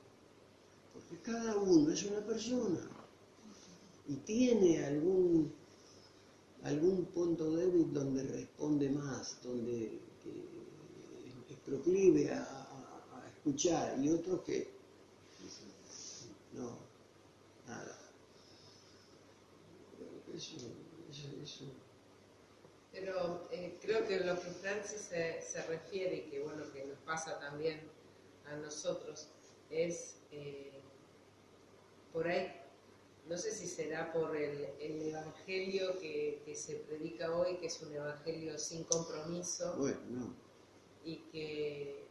Porque cada uno es una persona y tiene algún punto débil donde responde más, donde es proclive a escuchar y otros que no, nada. Eso. Pero creo que lo que Francis se refiere, y que bueno, que nos pasa también a nosotros, es por ahí, no sé si será por el evangelio que se predica hoy, que es un evangelio sin compromiso. Bueno, no. Y que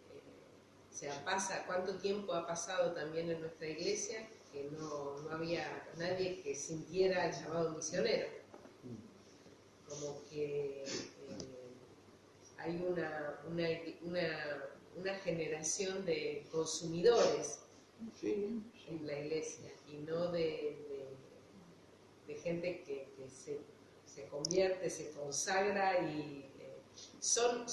pasa, cuánto tiempo ha pasado también en nuestra iglesia que no había nadie que sintiera el llamado misionero. Como que hay una generación de consumidores en la iglesia y no de gente que se convierte, se consagra y son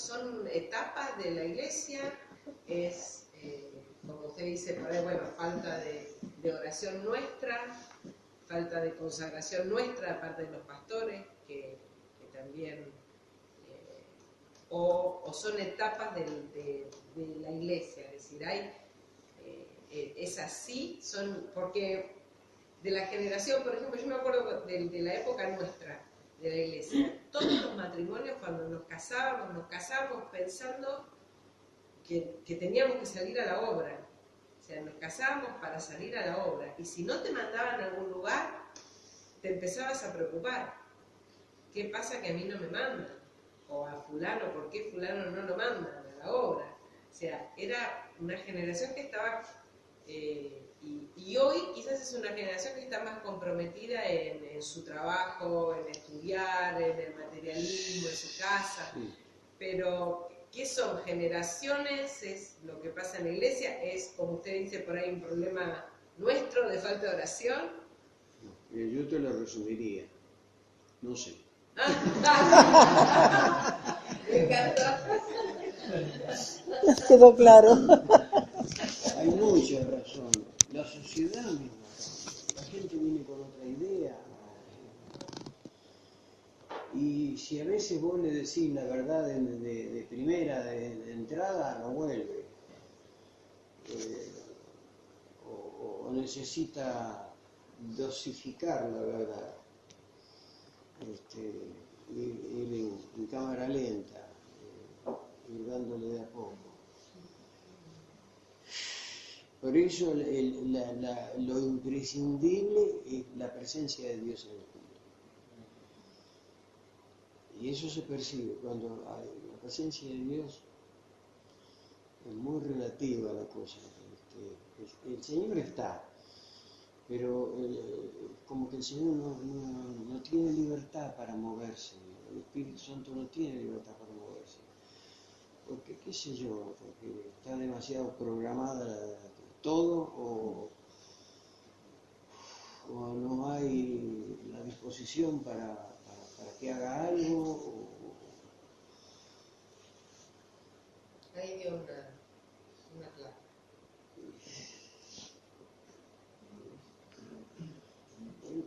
etapas de la iglesia. Es como usted dice por ahí, bueno, falta de oración nuestra, falta de consagración nuestra aparte de los pastores que también o son etapas de la iglesia, es decir, es así, son porque de la generación, por ejemplo, yo me acuerdo de la época nuestra de la iglesia, todos los matrimonios cuando nos casábamos pensando que teníamos que salir a la obra. O sea, nos casábamos para salir a la obra. Y si no te mandaban a algún lugar, te empezabas a preocupar. ¿Qué pasa que a mí no me mandan? O a fulano, ¿por qué fulano no lo mandan a la obra? O sea, era una generación que estaba... y hoy quizás es una generación que está más comprometida en su trabajo, en estudiar, en el materialismo, en su casa. Pero... ¿qué son generaciones? Es lo que pasa en la iglesia, es, como usted dice por ahí, un problema nuestro de falta de oración. Yo te lo resumiría, no sé. Me encantó. Quedó claro. Hay muchas razones. La sociedad misma, la gente viene con otra idea, Y si a veces vos le decís la verdad de primera, de entrada, no vuelve. O necesita dosificar la verdad. Ir en cámara lenta, ir dándole de a poco. Por eso lo imprescindible es la presencia de Dios en el culto. Y eso se percibe cuando hay la presencia de Dios. Es muy relativa la cosa. El Señor está, pero como que el Señor no tiene libertad para moverse. El Espíritu Santo no tiene libertad para moverse. Porque, qué sé yo, porque está demasiado programada todo o no hay la disposición para que haga algo. Ahí dio una clave.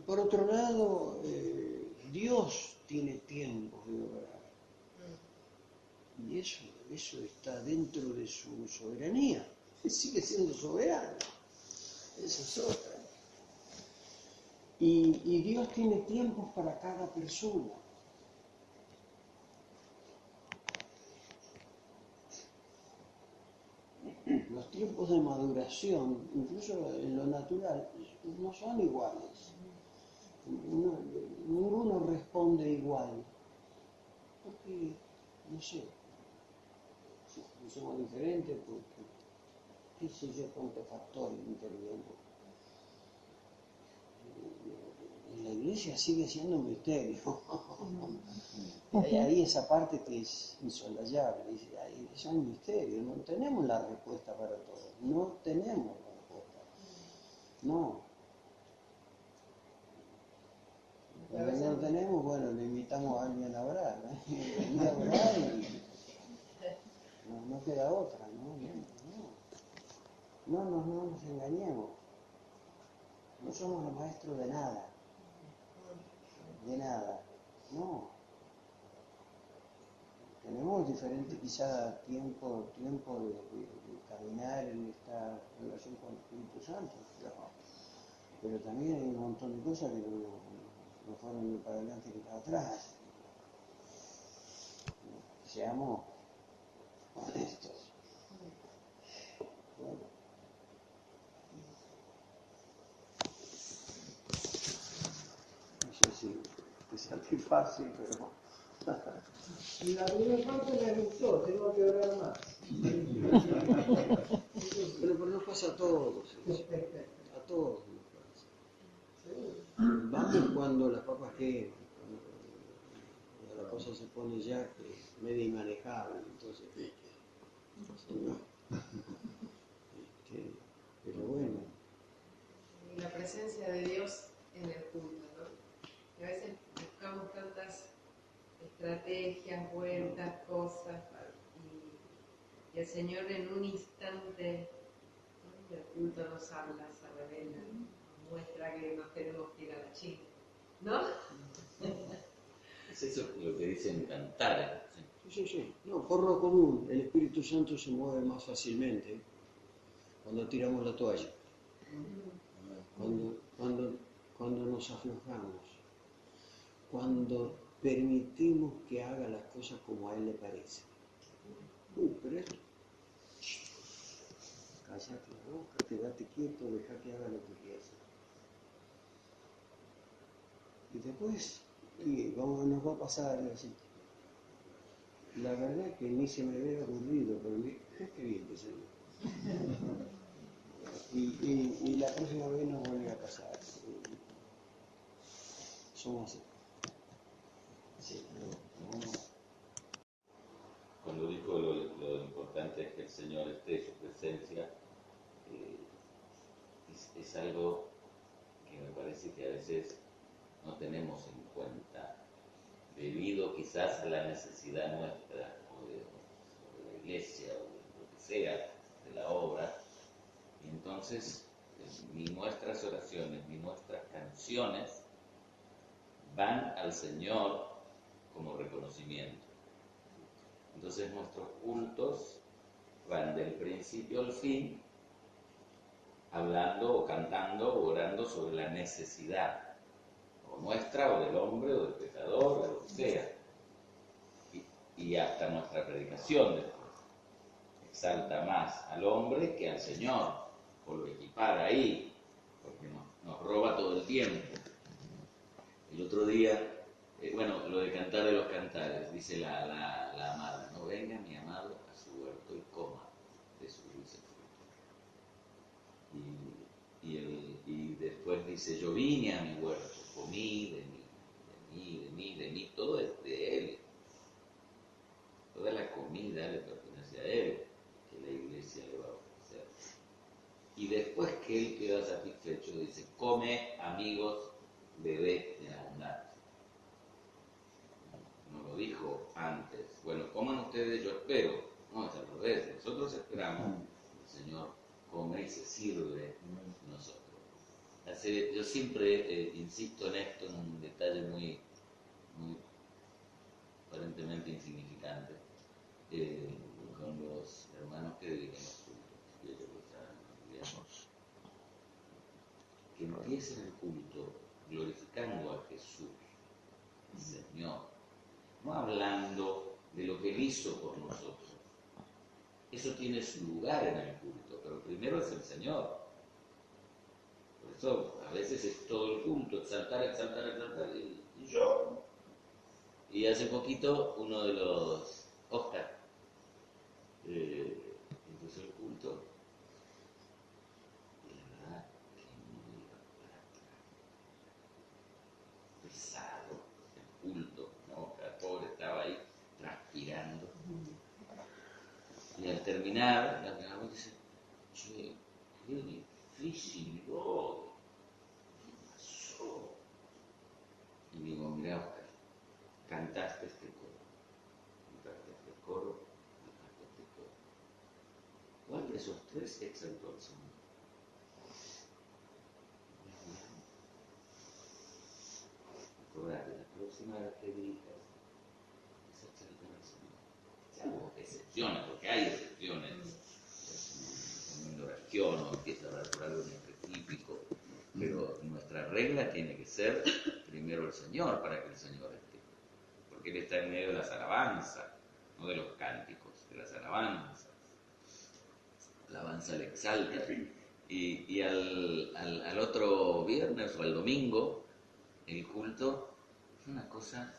Por otro lado, Dios tiene tiempo de obrar. Y eso está dentro de su soberanía. Sigue siendo soberano. Eso es otra. Y Dios tiene tiempos para cada persona. Los tiempos de maduración, incluso en lo natural, no son iguales. Ninguno responde igual. Porque, no sé, somos diferentes porque, qué sé yo, cuántos factores intervienen. La iglesia sigue siendo un misterio. Hay esa parte que es insolayable. Es un misterio. No tenemos la respuesta para todo. No tenemos la respuesta. No. Cuando no lo tenemos, bueno, le invitamos a alguien a orar. Venir a orar y no queda otra. No nos engañemos. No somos los maestros de nada. De nada, no. Tenemos diferente quizá tiempo de caminar en esta relación con el Espíritu Santo, pero también hay un montón de cosas que no fueron ni para adelante ni para atrás. Seamos honestos. Bueno. No sé si es satisfácil, pero... Y la primera parte me gustó, tengo que orar más. Pero nos pasa a todos. A todos nos pasa. Vamos cuando las papas queman, cuando la cosa se pone ya medio inmanejable, entonces... pero bueno. Y la presencia de Dios en el culto, ¿no? Y a veces buscamos tantas estrategias, vueltas, cosas, y el Señor en un instante, ¿no? El culto nos habla, se revela, nos muestra que nos tenemos que ir a la China, ¿no? Es eso lo que dicen cantar. Sí. No, por lo común, el Espíritu Santo se mueve más fácilmente cuando tiramos la toalla, cuando nos aflojamos, cuando permitimos que haga las cosas como a Él le parece. Pero esto, cállate la boca, quédate quieto, deja que haga lo que quiera. Y después, nos va a pasar así. La verdad es que ni se me había ocurrido, pero qué bien que se ve. Y la próxima vez nos vuelve a pasar. Somos así. Sí, Cuando dijo lo importante es que el Señor esté, su presencia, es algo que me parece que a veces no tenemos en cuenta, debido quizás a la necesidad nuestra, o de la iglesia, o de lo que sea, de la obra. Y entonces, ni nuestras oraciones, ni nuestras canciones van al Señor como reconocimiento. Entonces nuestros cultos van del principio al fin, hablando o cantando o orando sobre la necesidad, o nuestra, o del hombre, o del pecador, de lo que sea. Y hasta nuestra predicación después exalta más al hombre que al Señor, o lo equipara ahí, porque nos roba todo el tiempo. El otro día, bueno, lo de cantar de los cantares, dice la amada, no venga mi amado a su huerto y coma de su dulce fruto. Y después dice, yo vine a mi huerto, comí de mí, todo es de Él. Toda la comida le pertenece a Él, que la iglesia le va a ofrecer. Y después que Él queda satisfecho, dice, come, amigos, bebé en abundancia. No lo dijo antes. Bueno, coman ustedes, yo espero. No, es al revés. Nosotros esperamos, el Señor come y se sirve nosotros. Yo siempre insisto en esto, en un detalle muy aparentemente insignificante, con los hermanos que dirigen los cultos, y ellos lo saben, digamos, que empiecen el culto glorificando a Jesús, el Señor, no hablando de lo que Él hizo por nosotros. Eso tiene su lugar en el culto, pero primero es el Señor. Por eso a veces es todo el culto, exaltar, y yo. Y hace poquito uno de los Oscar empezó el culto, y la verdad que no iba para atrás. Pesado el culto, ¿no? El pobre estaba ahí transpirando. Y al terminar, la voz dice, che, qué difícil hoy, ¿qué pasó? Y digo, mira Oscar, cantaste este coro, cantaste este coro, cantaste este coro. ¿Cuál de esos tres exaltó al Señor? Acordate, la próxima vez que dirijas, es exaltar al Señor. Salvo excepciones, porque hay excepciones. En oración o empieza a hablar por algo en específico, pero nuestra regla tiene que ser primero el Señor para que el Señor esté, porque Él está en medio de las alabanzas, no de los cánticos, de las alabanzas. La alabanza le exalta. Y al otro viernes o al domingo, el culto es una cosa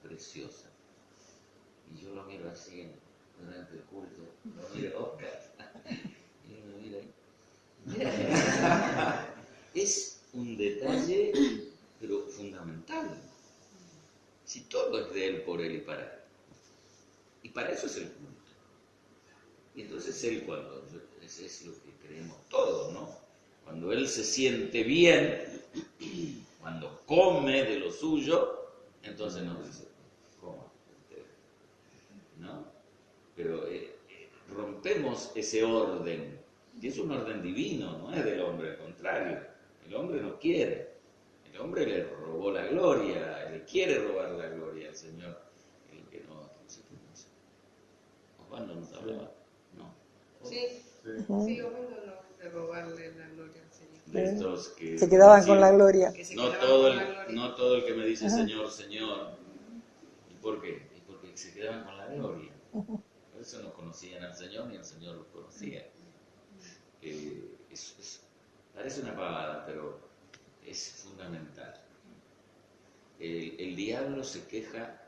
preciosa. Y yo lo miro así durante el culto, lo miro Oscar, y él me mira ahí. Es un detalle, pero fundamental. Si todo es de Él, por Él y para Él. Y para eso es el culto. Y entonces Él, cuando es lo que creemos todos, ¿no? Cuando Él se siente bien, cuando come de lo suyo, entonces nos dice, coma, ¿no? Pero rompemos ese orden, y es un orden divino, no es del hombre, al contrario. El hombre no quiere, el hombre le robó la gloria, le quiere robar la gloria al Señor. El que no sé qué pasa. Osvaldo nos hablaba, ¿no? Sí, sí, Osvaldo no de robarle la gloria al Señor. De estos que se quedaban con la gloria. no todo el que me dice Señor, Señor. ¿Y por qué? Y porque se quedaban con la gloria. Por eso no conocían al Señor ni el Señor los conocía. Parece una pavada, pero es fundamental. El diablo se queja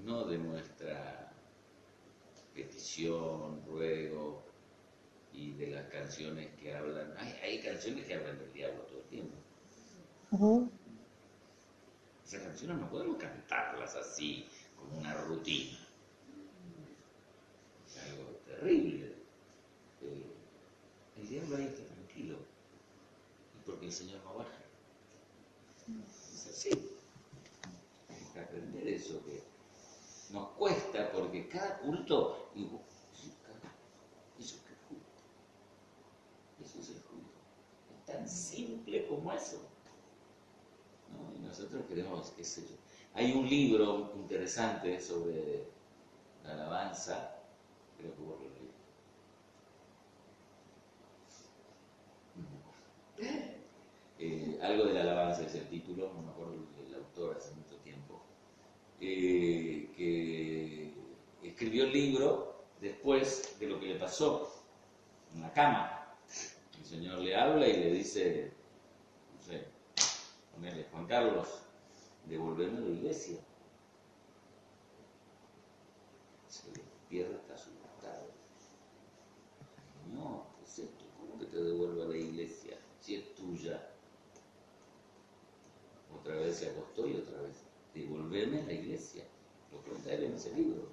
no de nuestra petición, ruego y de las canciones que hablan. Hay canciones que hablan del diablo todo el tiempo. Esas canciones no podemos cantarlas así, como una rutina. Es algo terrible. El diablo ahí está tranquilo. Y porque el Señor no baja. Es así. Tenemos que aprender eso, que nos cuesta, porque cada culto, digo, eso es el culto. Eso es el culto. Es tan simple como eso. ¿No? Y nosotros queremos, qué sé yo. Hay un libro interesante sobre la alabanza, creo que vos lo leí. Algo de la alabanza es el título, no me acuerdo el autor hace mucho tiempo, que escribió el libro después de lo que le pasó en la cama. El Señor le habla y le dice, no sé, ponele, Juan Carlos, devolverme a la iglesia. Se despierta está asustado. No, ¿qué es esto? ¿Cómo que te devuelvo a la iglesia si es tuya? Otra vez se acostó y otra vez, devolverme a la iglesia. Lo cuenta él en ese libro.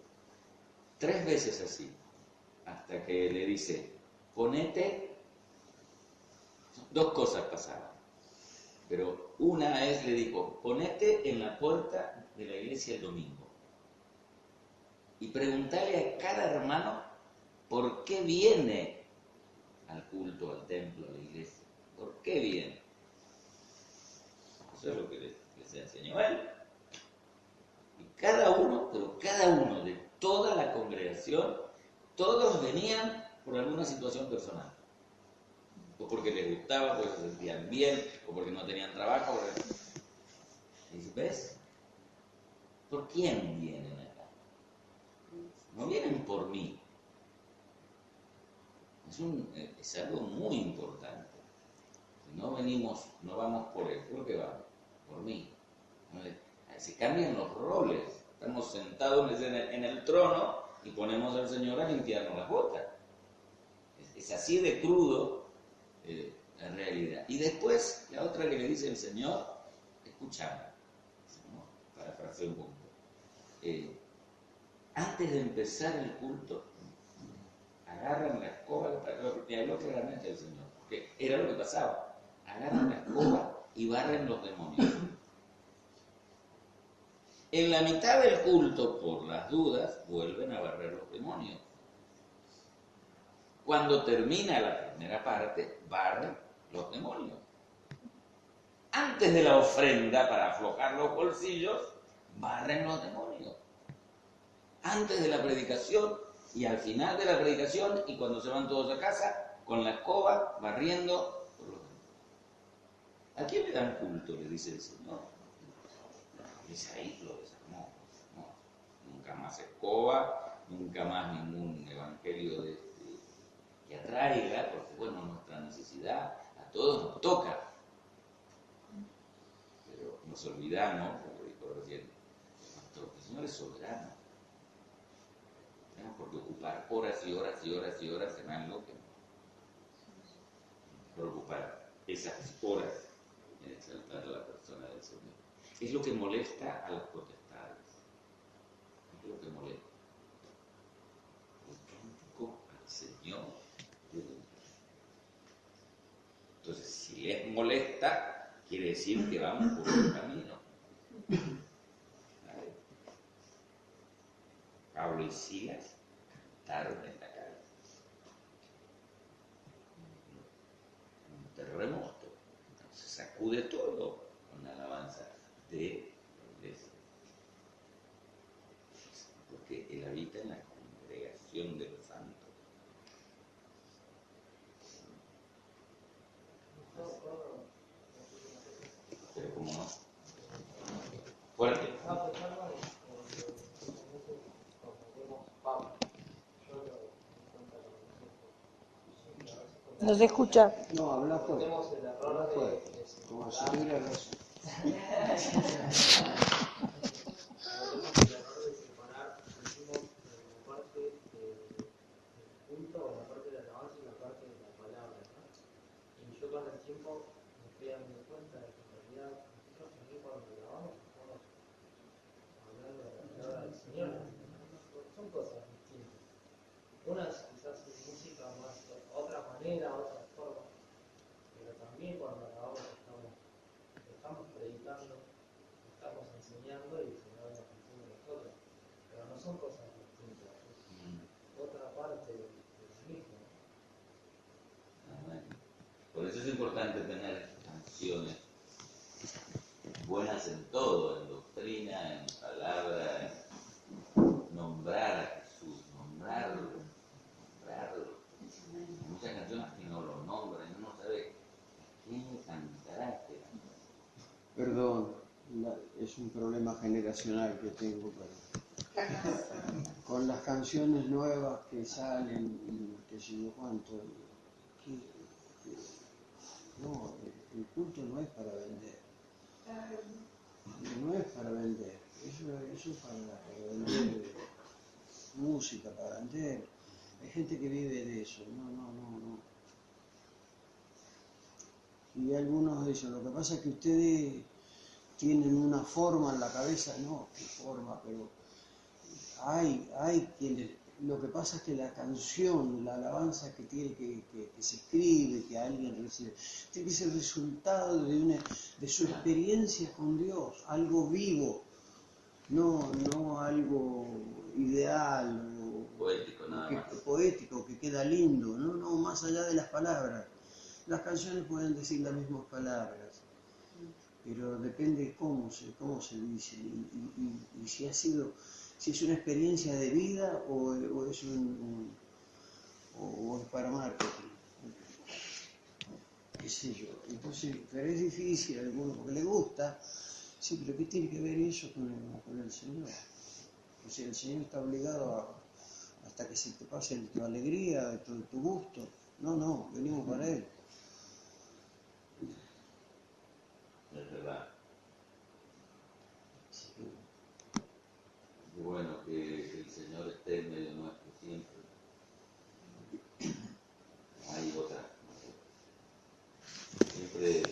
3 veces así, hasta que le dice, ponete. 2 cosas pasaron, pero una vez le dijo, ponete en la puerta de la iglesia el domingo y preguntale a cada hermano por qué viene al culto, al templo, a la iglesia. ¿Por qué viene? Eso es lo que les enseñó él. Y cada uno, pero cada uno de toda la congregación, todos venían por alguna situación personal. O porque les gustaba, porque se sentían bien, o porque no tenían trabajo. Y dice, ¿ves? ¿Por quién vienen acá? No vienen por mí. Es algo muy importante. Si no venimos, no vamos por él, ¿por qué vamos? Por mí. Se cambian los roles. Estamos sentados en el trono y ponemos al Señor a limpiarnos las botas. Es así de crudo la realidad. Y después, la otra que le dice el Señor, escuchame, ¿no? Parafraseo un poco. Antes de empezar el culto, agarran la escoba, y habló claramente el Señor, porque era lo que pasaba. Agarran la escoba y barren los demonios. En la mitad del culto, por las dudas, vuelven a barrer los demonios. Cuando termina la primera parte, barren los demonios. Antes de la ofrenda, para aflojar los bolsillos, barren los demonios. Antes de la predicación y al final de la predicación, y cuando se van todos a casa, con la escoba, barriendo por los demonios. ¿A quién le dan culto? Le dice el Señor. Dice ahí lo desarmó. No, nunca más escoba, nunca más ningún evangelio que atraiga, porque bueno, nuestra necesidad a todos nos toca. Pero nos olvidamos, como dijo recién, nuestro Señor es soberano. Tenemos por qué ocupar horas y horas y horas y horas en algo que por ocupar esas horas en exaltar a la persona del Señor. Es lo que molesta a las potestades. Es lo que molesta. El cántico al Señor. Entonces, si les molesta, quiere decir que vamos por el camino. ¿Vale? Pablo y Silas cantaron en la calle. Un terremoto. Se sacude todo con la alabanza de la iglesia. Porque él habita en la congregación de los santos. Pero como no. Fuerte. No se escucha. No, habla fuerte. Habla fuerte. Como si tuviera razón. Unas quizás es música más, otra manera, otra forma, pero también cuando grabamos estamos predicando, estamos enseñando y el Señor nos enseña a nosotros, pero no son cosas distintas, es otra parte del mismo. Por eso es importante tener canciones buenas en todo, en doctrina. doctrina, en palabra, en nombrar a Jesús, nombrarlo. Hay muchas canciones que no lo nombran, y uno sabe a quién le cantará este canto. Perdón, es un problema generacional que tengo, pero con las canciones nuevas que salen y qué sé yo cuánto, no, el culto no es para vender, no es para vender, eso es para vender música, para vender. Hay gente que vive de eso, no. Y algunos dicen, lo que pasa es que ustedes tienen una forma en la cabeza, no, qué forma, pero hay quienes, lo que pasa es que la canción, la alabanza que tiene que se escribe, que alguien recibe, tiene que ser el resultado de su experiencia con Dios, algo vivo, no algo ideal Poético, nada más. poético, que queda lindo, no, más allá de las palabras. Las canciones pueden decir las mismas palabras, pero depende cómo se dice y si es una experiencia de vida o es o es para marketing, qué sé yo. Entonces, pero es difícil a alguno porque le gusta, sí, pero ¿qué tiene que ver eso con el Señor? O sea, el Señor está obligado hasta que se te pase tu alegría, tu gusto. No, venimos para Él. Es verdad. Y bueno, que el Señor esté en medio nuestro siempre. Hay otra. Siempre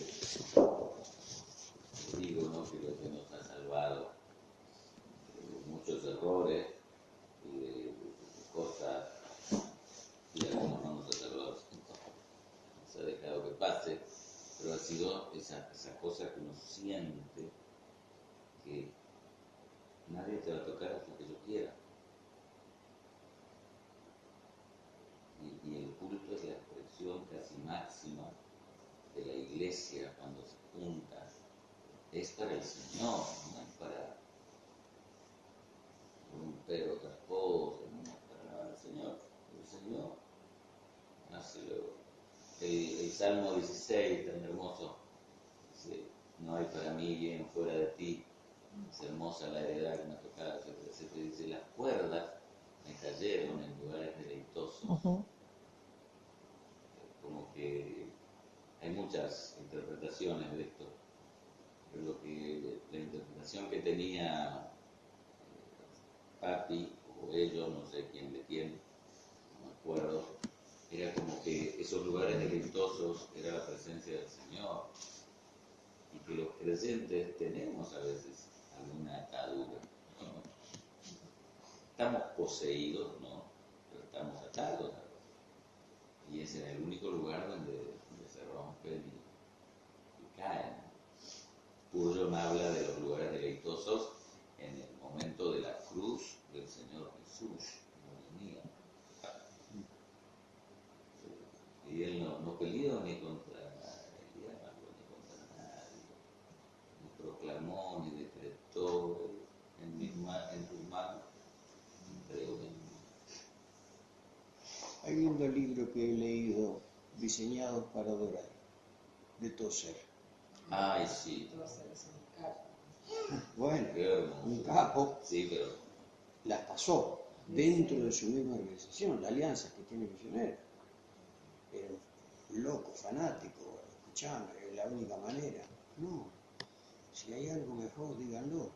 digo, ¿no?, que lo que nos ha salvado de muchos errores y de cosas, y algunos no nos ha salvado, nos ha dejado que pase, pero ha sido esa cosa que uno siente que nadie te va a tocar hasta que yo quiera. Y el culto es la expresión casi máxima de la iglesia cuando se junta. Es para el Señor, no es para romper otras cosas, no es para nada el Señor. El Señor hace el Salmo 16, tan hermoso, dice, no hay para mí bien fuera de ti, es hermosa la heredad que me ha tocado, etcétera. Dice, las cuerdas me cayeron en lugares deleitosos. Como que hay muchas interpretaciones de esto, pero la interpretación que tenía Papi o ellos, no sé quién de quién, no me acuerdo, era como que esos lugares deleitosos era la presencia del Señor y que los creyentes tenemos a veces alguna atadura, ¿no? Estamos poseídos, ¿no?, pero estamos atados a veces. Y ese es el único lugar donde se rompen y caen. Purgeon habla de los lugares deleitosos en el momento de la cruz del Señor Jesús, no venía. Y él no peleó ni contra el diablo, ni contra nadie, ni proclamó, ni decretó en tus manos, creo que no. Hay un lindo libro que he leído, Diseñados para Adorar, de Tozer. Ay, sí. Bueno, Qué hermoso. un capo Sí, pero las pasó dentro de su misma organización, la alianza que tiene Misionera. Era un loco, fanático, escuchame, es la única manera. No, si hay algo mejor, díganlo.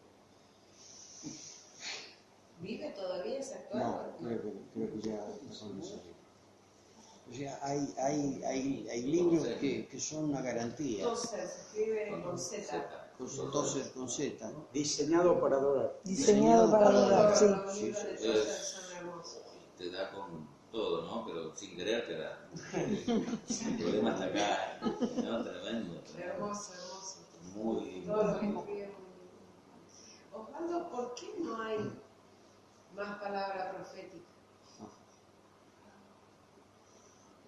¿Vive todavía ese actual? No, creo que ya pasó el suyo. O sea, hay libros que son una garantía. Entonces, se escribe con Z. Tozer con Z. Diseñado para adorar. Diseñado para adorar, sí. Los libros de Tozer son hermosos. te da con todo, ¿no? Pero sin querer te da. El problema está acá, ¿no? Tremendo. Hermoso, hermoso. Muy lindo. Todo lo que escribe. Osvaldo, ¿por qué no hay más palabra profética?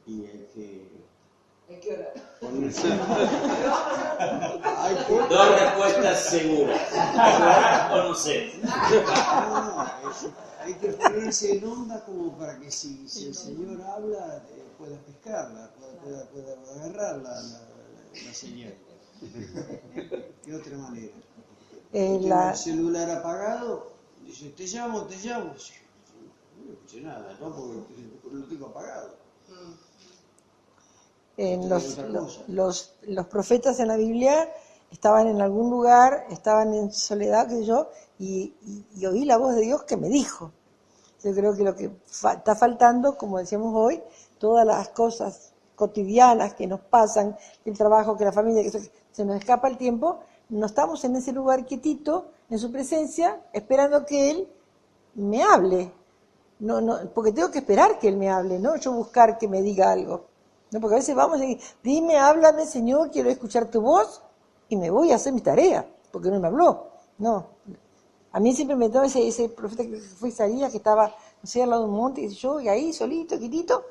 Y es que ¿En qué hora? Hay que, Dos respuestas seguras. O no sé. hay que ponerse en onda como para que si el Señor habla, pueda pescarla, pueda agarrar la señal. ¿Qué otra manera? Tiene el celular apagado, dice, te llamo. No escuché nada, ¿no? Porque lo tengo apagado. Los profetas en la Biblia estaban en algún lugar, estaban en soledad, que yo, y oí la voz de Dios que me dijo. Yo creo que lo que está faltando, como decíamos hoy, todas las cosas cotidianas que nos pasan, el trabajo, que la familia, que se nos escapa el tiempo, no estamos en ese lugar quietito, en su presencia, esperando que Él me hable. No, porque tengo que esperar que Él me hable, no yo buscar que me diga algo. No, porque a veces vamos y dime, háblame, Señor, quiero escuchar tu voz, y me voy a hacer mi tarea, porque no me habló. No. A mí siempre me da ese profeta que fue Isaías, que estaba, no sé, al lado de un monte, y yo, y ahí, solito, quietito,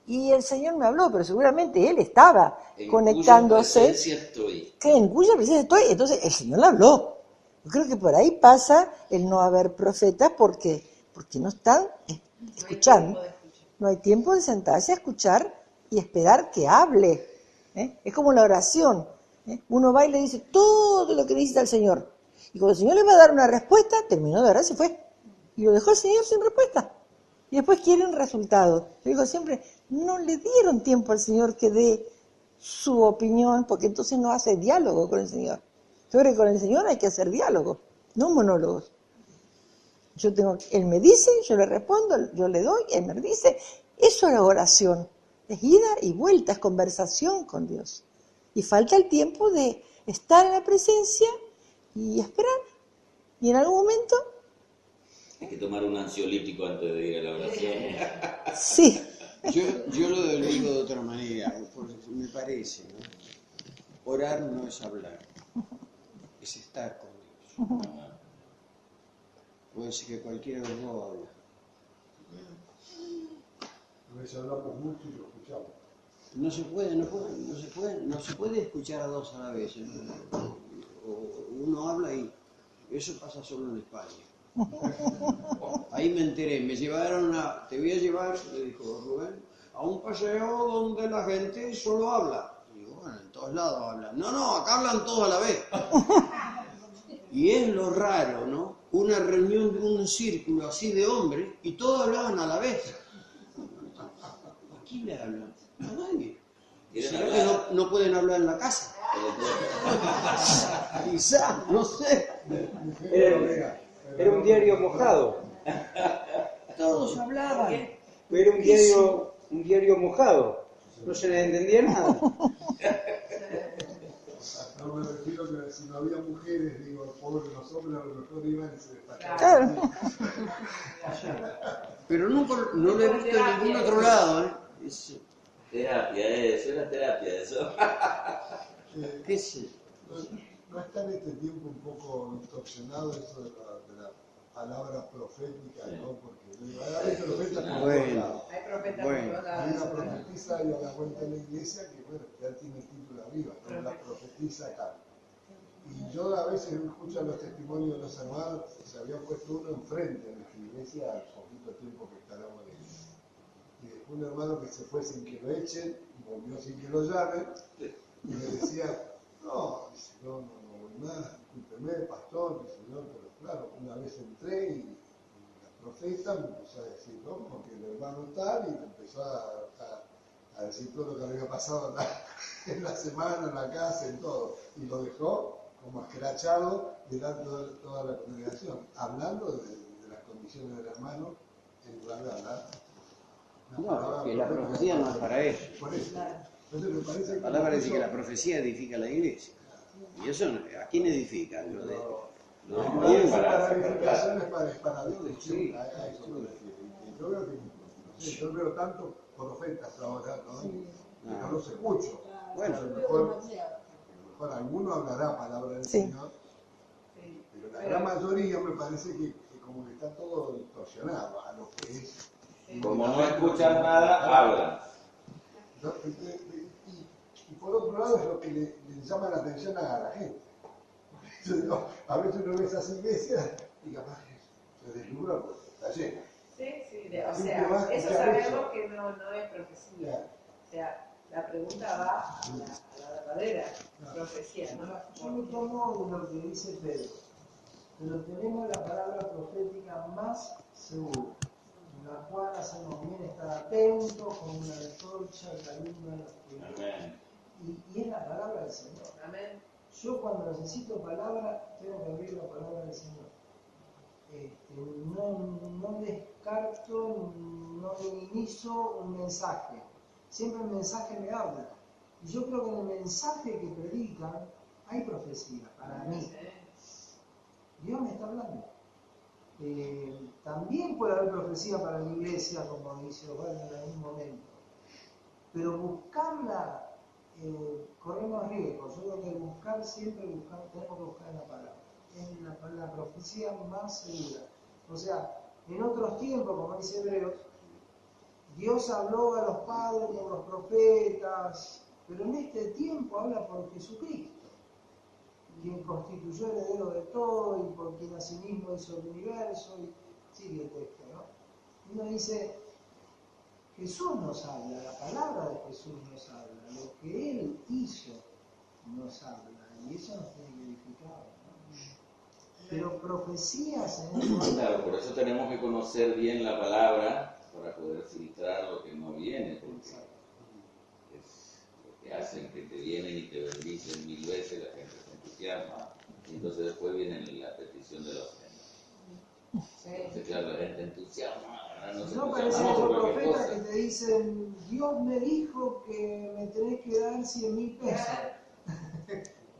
y el Señor me habló, pero seguramente Él estaba conectándose. En cuya presencia estoy. En cuya presencia estoy, entonces el Señor le habló. Yo creo que por ahí pasa el no haber profetas, porque no están escuchando. No hay tiempo de sentarse a escuchar y esperar que hable. Es como la oración. Uno va y le dice todo lo que necesita al Señor. Y cuando el Señor le va a dar una respuesta, terminó de orar y se fue. Y lo dejó el Señor sin respuesta. Y después quieren resultados. Yo digo siempre, no le dieron tiempo al Señor que dé su opinión, porque entonces no hace diálogo con el Señor. Yo creo que con el Señor hay que hacer diálogo, no monólogos. Él me dice, yo le respondo, yo le doy, Él me dice. Eso es la oración. Es ida y vuelta, es conversación con Dios. Y falta el tiempo de estar en la presencia y esperar. Y en algún momento... Hay que tomar un ansiolítico antes de ir a la oración. Sí. Yo lo digo de otra manera, porque me parece, ¿no? Orar no es hablar, es estar con Dios. Puede ser que cualquiera de los dos habla. A veces hablamos mucho y lo escuchamos. No se puede escuchar a dos a la vez. Uno habla y eso pasa solo en España. Ahí me enteré, te voy a llevar, le dijo Rubén, a un paseo donde la gente solo habla. Y digo, bueno, en todos lados hablan. No, acá hablan todos a la vez. Y es lo raro, ¿no? Una reunión de un círculo así de hombres y todos hablaban a la vez. ¿A quién le hablan? A nadie. ¿Será que no pueden hablar en la casa? Quizá, no sé. Era un diario mojado. Todos hablaban. Era un diario mojado. No se les entendía nada. No me refiero que si no había mujeres, digo, pobres los hombres a lo mejor iban y se destacaban. Claro. Pero no lo he visto en ningún otro lado, ¿eh? Terapia, eso era terapia, eso. ¿Qué sé? ¿No está en este tiempo un poco distorsionado eso de la palabra profética, ¿no? Porque hay profetas por todos lados. Hay profetas Bueno. por todos Hay una lados. profetisa y a la vuelta en la iglesia que, bueno, ya tiene el título arriba, ¿no? La profetisa acá. Y yo a veces escucho los testimonios de los hermanos, se había puesto uno enfrente en nuestra iglesia al poquito tiempo que instalamos la iglesia. Y después un hermano que se fue sin que lo echen, volvió sin que lo llamen, y le decía, no, dice, no voy más, discúlpeme, pastor, dice, no, pero claro, una vez entré y la profeta me empezó a decir, no, porque el hermano tal, y me empezó a decir todo lo que había pasado en la semana, en la casa, en todo, y lo dejó como escrachado delante de toda la congregación, hablando de las condiciones del hermano, en lugar de hablar. No, que la profecía no es para eso. Por eso. Entonces me parece La que palabra dice que la profecía edifica la iglesia. ¿Y eso ¿a quién edifica? No, para edificación es para destrucción, Sí. a eso me refiero. Y yo veo que, no sé, yo veo tantos profetas ahora, ¿no? Que no los escucho. Bueno. A lo mejor alguno hablará palabra del Sí. Señor, pero la gran mayoría me parece que como que está todo distorsionado a lo que es. Como no escuchan nada, hablan. Y por otro lado es lo que le llama la atención a la gente. Yo digo, a veces uno ve esas iglesias y capaz se deslumbra porque está llena. Sí, o sea, eso sabemos que no es profecía. O sea, la pregunta va a la verdadera profecía, ¿no? Yo me tomo de lo que dice Pedro, pero tenemos la palabra profética más segura, en la cual hacemos bien estar atentos con una antorcha que alumbra la oscuridad. Y es la palabra del Señor. Amén. Yo cuando necesito palabra, tengo que abrir la palabra del Señor. No descarto, no minimizo un mensaje. Siempre el mensaje me habla. Y yo creo que en el mensaje que predican hay profecía para mí. Dios me está hablando. También puede haber profecía para la iglesia, como dice Osvaldo en algún momento. Pero buscarla, corremos riesgos. Yo creo que tenemos que buscar en la palabra. Es la profecía más segura. O sea, en otros tiempos, como dice Hebreos, Dios habló a los padres por los profetas, pero en este tiempo habla por Jesucristo, quien constituyó el heredero de todo y por quien asimismo hizo el universo, y sigue el texto, ¿no? Y uno dice, Jesús nos habla, la palabra de Jesús nos habla, lo que Él hizo nos habla, y eso nos tiene que edificar, ¿no? Pero profecías en el momento. Claro, por eso tenemos que conocer bien la palabra para poder filtrar lo que no viene, porque es lo que hacen que te vienen y te bendicen 1000 veces, la gente se entusiasma, y entonces después viene la petición de la ofrenda. Entonces, claro, la gente entusiasma. No parece otro profeta que te dicen, Dios me dijo que me tenés que dar 100.000 pesos.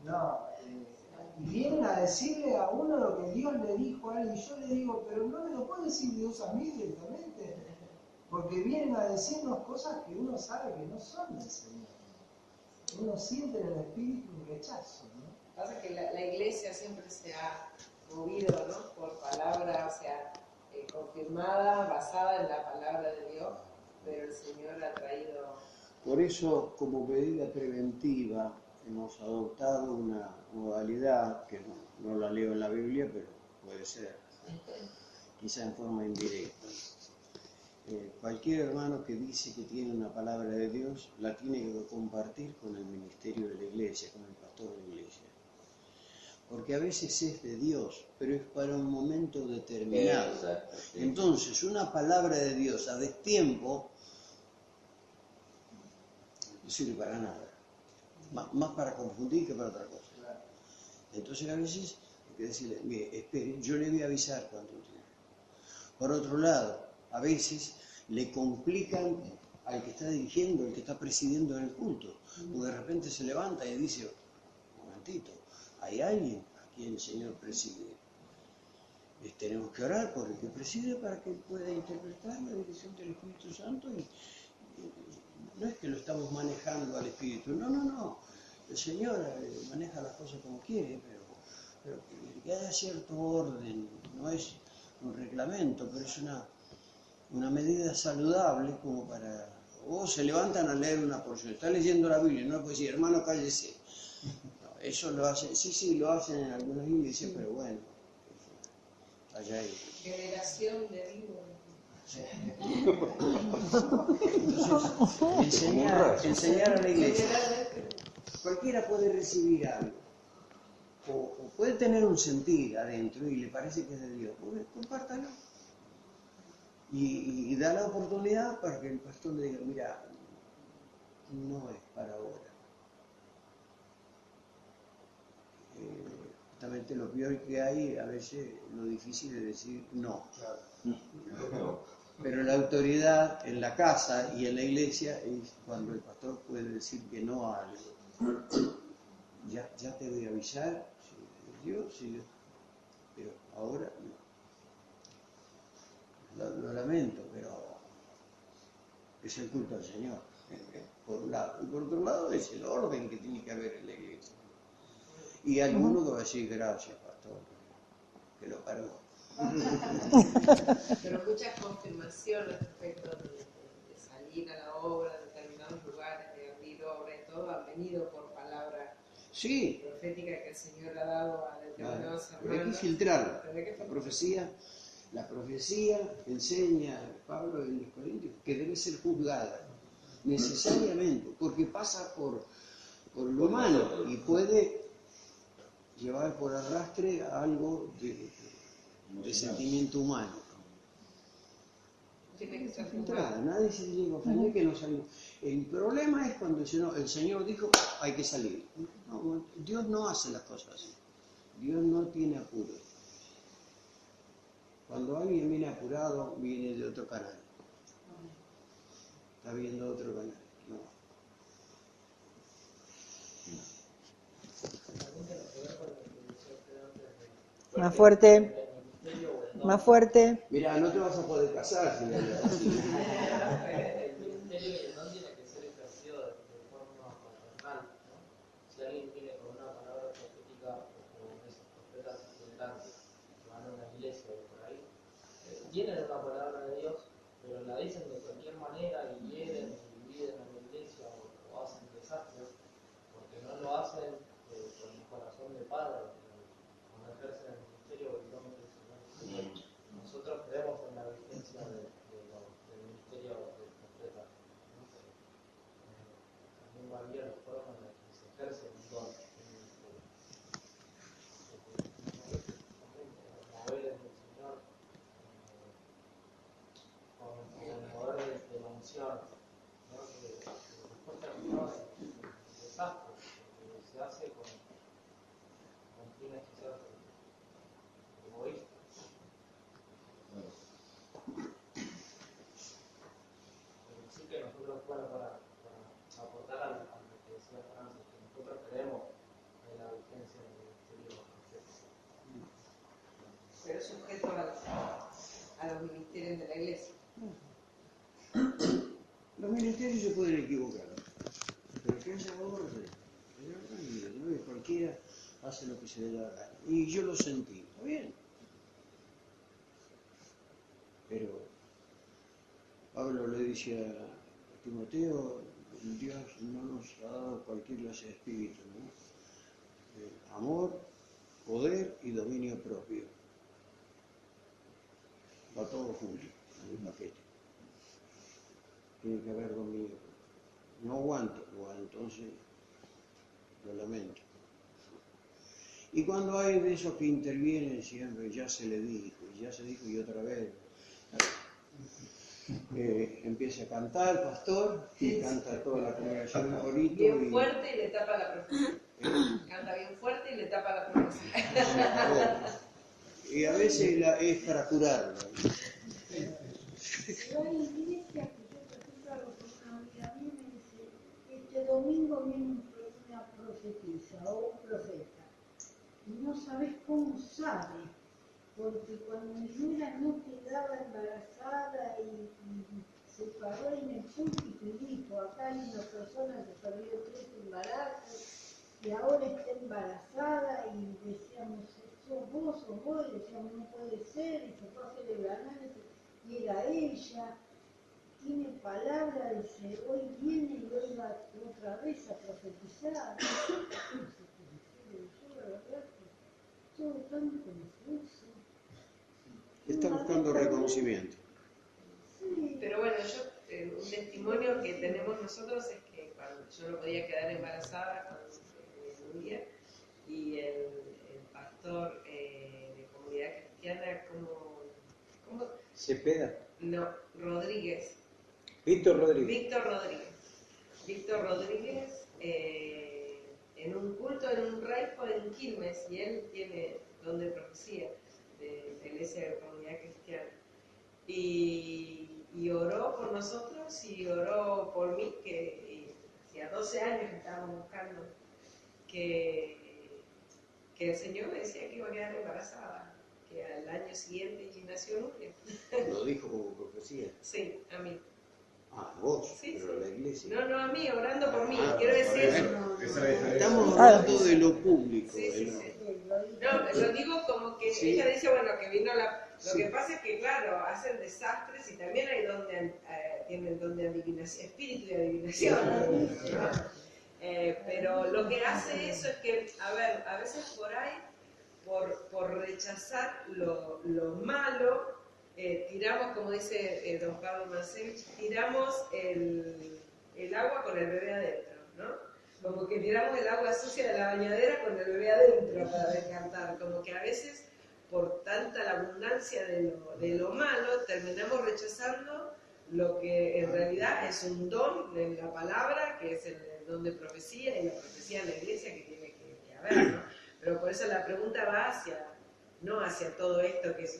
No, y vienen a decirle a uno lo que Dios le dijo a él, y yo le digo, pero no me lo puede decir Dios a mí directamente, porque vienen a decirnos cosas que uno sabe que no son del Señor. Uno siente en el espíritu un rechazo, ¿no? Pasa que la iglesia siempre se ha movido, ¿no? Por palabra, o sea, confirmada, basada en la palabra de Dios, pero el Señor ha traído... Por eso, como medida preventiva, hemos adoptado una modalidad que no la leo en la Biblia, pero puede ser, quizá en forma indirecta. Cualquier hermano que dice que tiene una palabra de Dios, la tiene que compartir con el ministerio de la iglesia, con el pastor de la iglesia. Porque a veces es de Dios, pero es para un momento determinado. Exacto, sí. Entonces, una palabra de Dios a destiempo no sirve para nada. Más para confundir que para otra cosa. Entonces, a veces hay que decirle, mire, espere, yo le voy a avisar cuando tiene. Por otro lado, a veces le complican al que está dirigiendo, al que está presidiendo en el culto, porque de repente se levanta y dice, un momentito, hay alguien a quien el Señor preside. Tenemos que orar por el que preside para que pueda interpretar la dirección del Espíritu Santo y no es que lo estamos manejando al Espíritu, no. El Señor maneja las cosas como quiere, pero que haya cierto orden, no es un reglamento, pero es una medida saludable como para... O se levantan a leer una porción, está leyendo la Biblia, no le puede decir, hermano, cállese. No, eso lo hacen, sí, lo hacen en algunas iglesias, pero bueno, allá hay... Generación de vivos. Entonces, enseñar a la iglesia. Cualquiera puede recibir algo, o puede tener un sentir adentro y le parece que es de Dios. Pues, compártalo. Y da la oportunidad para que el pastor le diga, mira, no es para ahora. Justamente lo peor que hay, a veces lo difícil es decir no. Pero la autoridad en la casa y en la iglesia es cuando el pastor puede decir que no a algo. Ya te voy a avisar, si Dios, pero ahora no. Lo lamento, pero es el culto al Señor, por un lado. Y por otro lado es el orden que tiene que haber en la iglesia. Y alguno que va a decir, gracias, pastor, que lo paró. Pero muchas confirmaciones respecto de salir a la obra, de determinados lugares, de abrir obra y todo, han venido venido por palabra Sí, profética que el Señor ha dado a determinados claro, pero hay que hermanos. filtrarlo. Pero hay que La profecía enseña Pablo en los Corintios que debe ser juzgada necesariamente, porque pasa por lo humano y puede llevar por arrastre algo de sentimiento humano. tiene que ser Filtrada, filtrado. nadie se tiene que ofender que no salimos. El problema es cuando dice, no, el Señor dijo hay que salir. No, Dios no hace las cosas así. Dios no tiene apuro. Cuando alguien viene apurado, viene de otro canal. Está viendo otro canal. No. También tiene que ver con lo que decía usted antes de Más fuerte, el ministerio o el don. más fuerte. Mira, no te vas a poder casar si le hablas así. El ministerio y el don tiene que ser ejercido de forma paternal, ¿no? Si alguien viene con una palabra profética o con esos profetas itinerantes que van a una iglesia o por ahí, tienen una palabra de Dios, pero la dicen de cualquier manera y hieren y dividen a la iglesia o hacen desastres, porque no lo hacen con el corazón de padre, cuando ejercen el ministerio o el don que el Señor tiene. Nosotros creemos en la vigencia del ministerio del profeta, ¿no? También varía la forma en la que se ejerce un don del ministerio. Los moveres del Señor, con el poder de la unción, ¿no? Que después terminó en desastre, porque se hace con fines quizás egoístas. Pero sí que nosotros, bueno, para aportar a lo que decía Francis, que nosotros creemos en la vigencia del ministerio profético. Pero sujeto a los ministerios de la iglesia. Los ministerios se pueden equivocar, pero que haya orden, ¿no? Y cualquiera hace lo que se le da la gana. Y yo lo sentí, está bien. Pero Pablo le dice a Timoteo, Dios no nos ha dado cualquier clase de espíritu, ¿no? Amor, poder y dominio propio. Va todo junto en el paquete. Tiene que haber dominio propio. No aguanto, bueno, entonces lo lamento. Y cuando hay de esos que intervienen siempre, ya se le dijo, ya se dijo y otra vez, empieza a cantar el pastor y canta toda la congregación un corito. Bien fuerte y le tapa la profecía. Canta bien fuerte y le tapa la profecía. Y a veces es para curarlo. Pero hay iglesias que yo, por ejemplo, hablo con una amiga mía y me dice, este domingo viene una profetisa o un profeta, y no sabes cómo sabe, porque cuando mi nuera no quedaba embarazada y se paró en el púlpito y dijo, acá hay una persona que perdió 3 embarazos y ahora está embarazada, y decíamos, sos vos, y decíamos, no puede ser, y se fue a hacer el análisis, y era ella, tiene palabra, dice, hoy viene y hoy va otra vez a profetizar. Yo la verdad que todo tan confuso. Está buscando reconocimiento. Sí. Pero bueno, un testimonio que tenemos nosotros es que cuando yo no podía quedar embarazada con un día, y el pastor de comunidad cristiana, ¿cómo? Cepeda. No, Rodríguez. Víctor Rodríguez. Víctor Rodríguez, en un culto, en un raico en Quilmes, y él tiene don de profecía de la iglesia de comunidad cristiana. Y oró por nosotros y oró por mí, que hacía 12 años que estábamos buscando que el Señor me decía que iba a quedar embarazada, que al año siguiente y nació Nuria. Lo dijo como profecía. Sí, a mí. Ah, vos, Sí, pero sí. la iglesia. No, a mí, orando por mí. Ah, Quiero decir, Estamos hablando de lo público. Sí, sí, sí. No, lo digo como que Sí. ella dice, bueno, que vino Lo Sí. que pasa es que, claro, hacen desastres y también hay tienen don de adivinación, espíritu de adivinación. ¿No? lo que hace eso es que, a ver, a veces por ahí, por rechazar lo malo, tiramos, como dice don Pablo Marcevich, tiramos el agua con el bebé adentro, ¿no? Como que tiramos el agua sucia de la bañadera con el bebé adentro para descartar, como que a veces por tanta la abundancia de lo malo terminamos rechazando lo que en realidad es un don de la palabra, que es el don de profecía, y la profecía en la iglesia que tiene que haber, ¿no? Pero por eso la pregunta va no hacia todo esto que es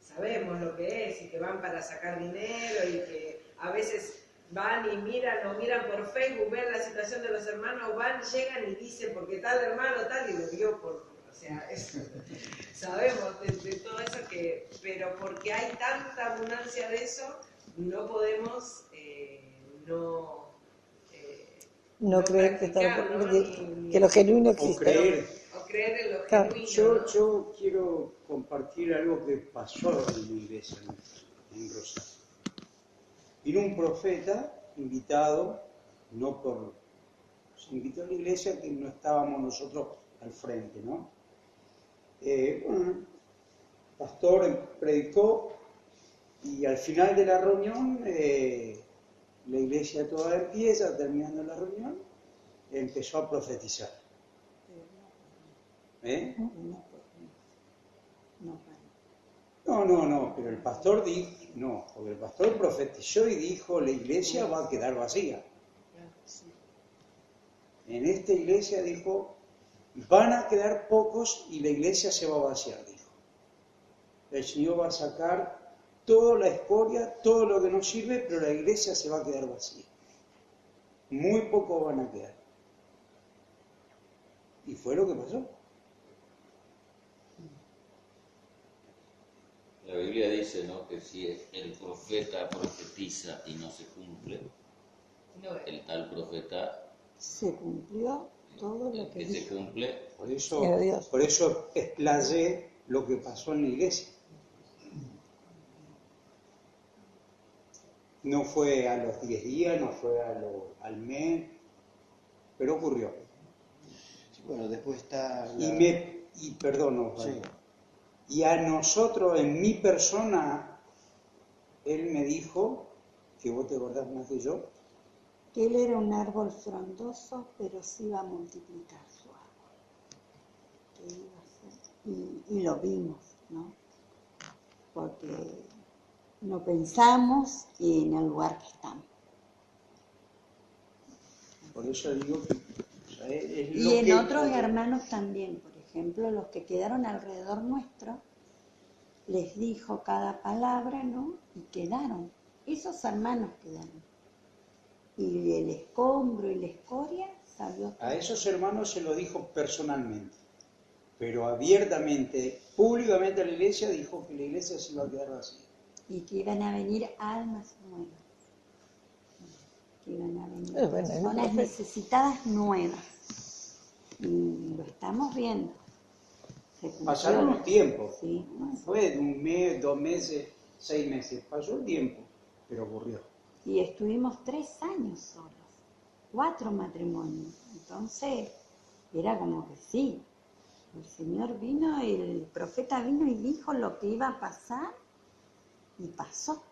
sabemos lo que es, y que van para sacar dinero, y que a veces van y miran por Facebook, ven la situación de los hermanos, llegan y dicen, porque tal hermano tal, y lo dio o sea, sabemos de todo eso, pero porque hay tanta abundancia de eso, no podemos no creer que lo genuino existe. O creer en lo Claro. genuino. Yo quiero compartir algo que pasó en mi iglesia, en Rosario. Vino un profeta invitado, se invitó a la iglesia que no estábamos nosotros al frente, ¿no? El pastor predicó y al final de la reunión, la iglesia toda empieza, terminando la reunión, empezó a profetizar. ¿Eh? No, pero el pastor dijo, no, porque el pastor profetizó y dijo, la iglesia va a quedar vacía. En esta iglesia dijo, van a quedar pocos y la iglesia se va a vaciar, dijo. El Señor va a sacar toda la escoria, todo lo que no sirve, pero la iglesia se va a quedar vacía. Muy pocos van a quedar. Y fue lo que pasó. La Biblia dice, ¿no?, que si el profeta profetiza y no se cumple, el tal profeta Se cumplió todo lo que que se dijo. cumple. Por eso explayé lo que pasó en la iglesia. No fue a los 10 días, no fue al mes, pero ocurrió. Sí, bueno, después está... Perdón, Sí. Y a nosotros, en mi persona, él me dijo, que vos te acordás más que yo, Que él era un árbol frondoso, pero se iba a multiplicar su árbol. Que iba a ser, y lo vimos, ¿no? Porque no pensamos en el lugar que estamos. por eso digo que... O sea, es Y lo en que otros hermanos también, por ejemplo, los que quedaron alrededor nuestro, les dijo cada palabra, ¿no? Y quedaron. Esos hermanos quedaron. Y el escombro y la escoria salió todo. A esos hermanos se lo dijo personalmente, pero abiertamente, públicamente a la iglesia, dijo que la iglesia se iba a quedar vacía. Y que iban a venir almas nuevas. Que iban a venir personas necesitadas nuevas. Y lo estamos viendo. Pasaron los tiempos. Sí. No fue de un mes, 2 meses, 6 meses. Pasó el tiempo, pero ocurrió. Y estuvimos 3 años solos. 4 matrimonios. Entonces, era como que sí. El Señor vino, el profeta vino y dijo lo que iba a pasar. Y pasó.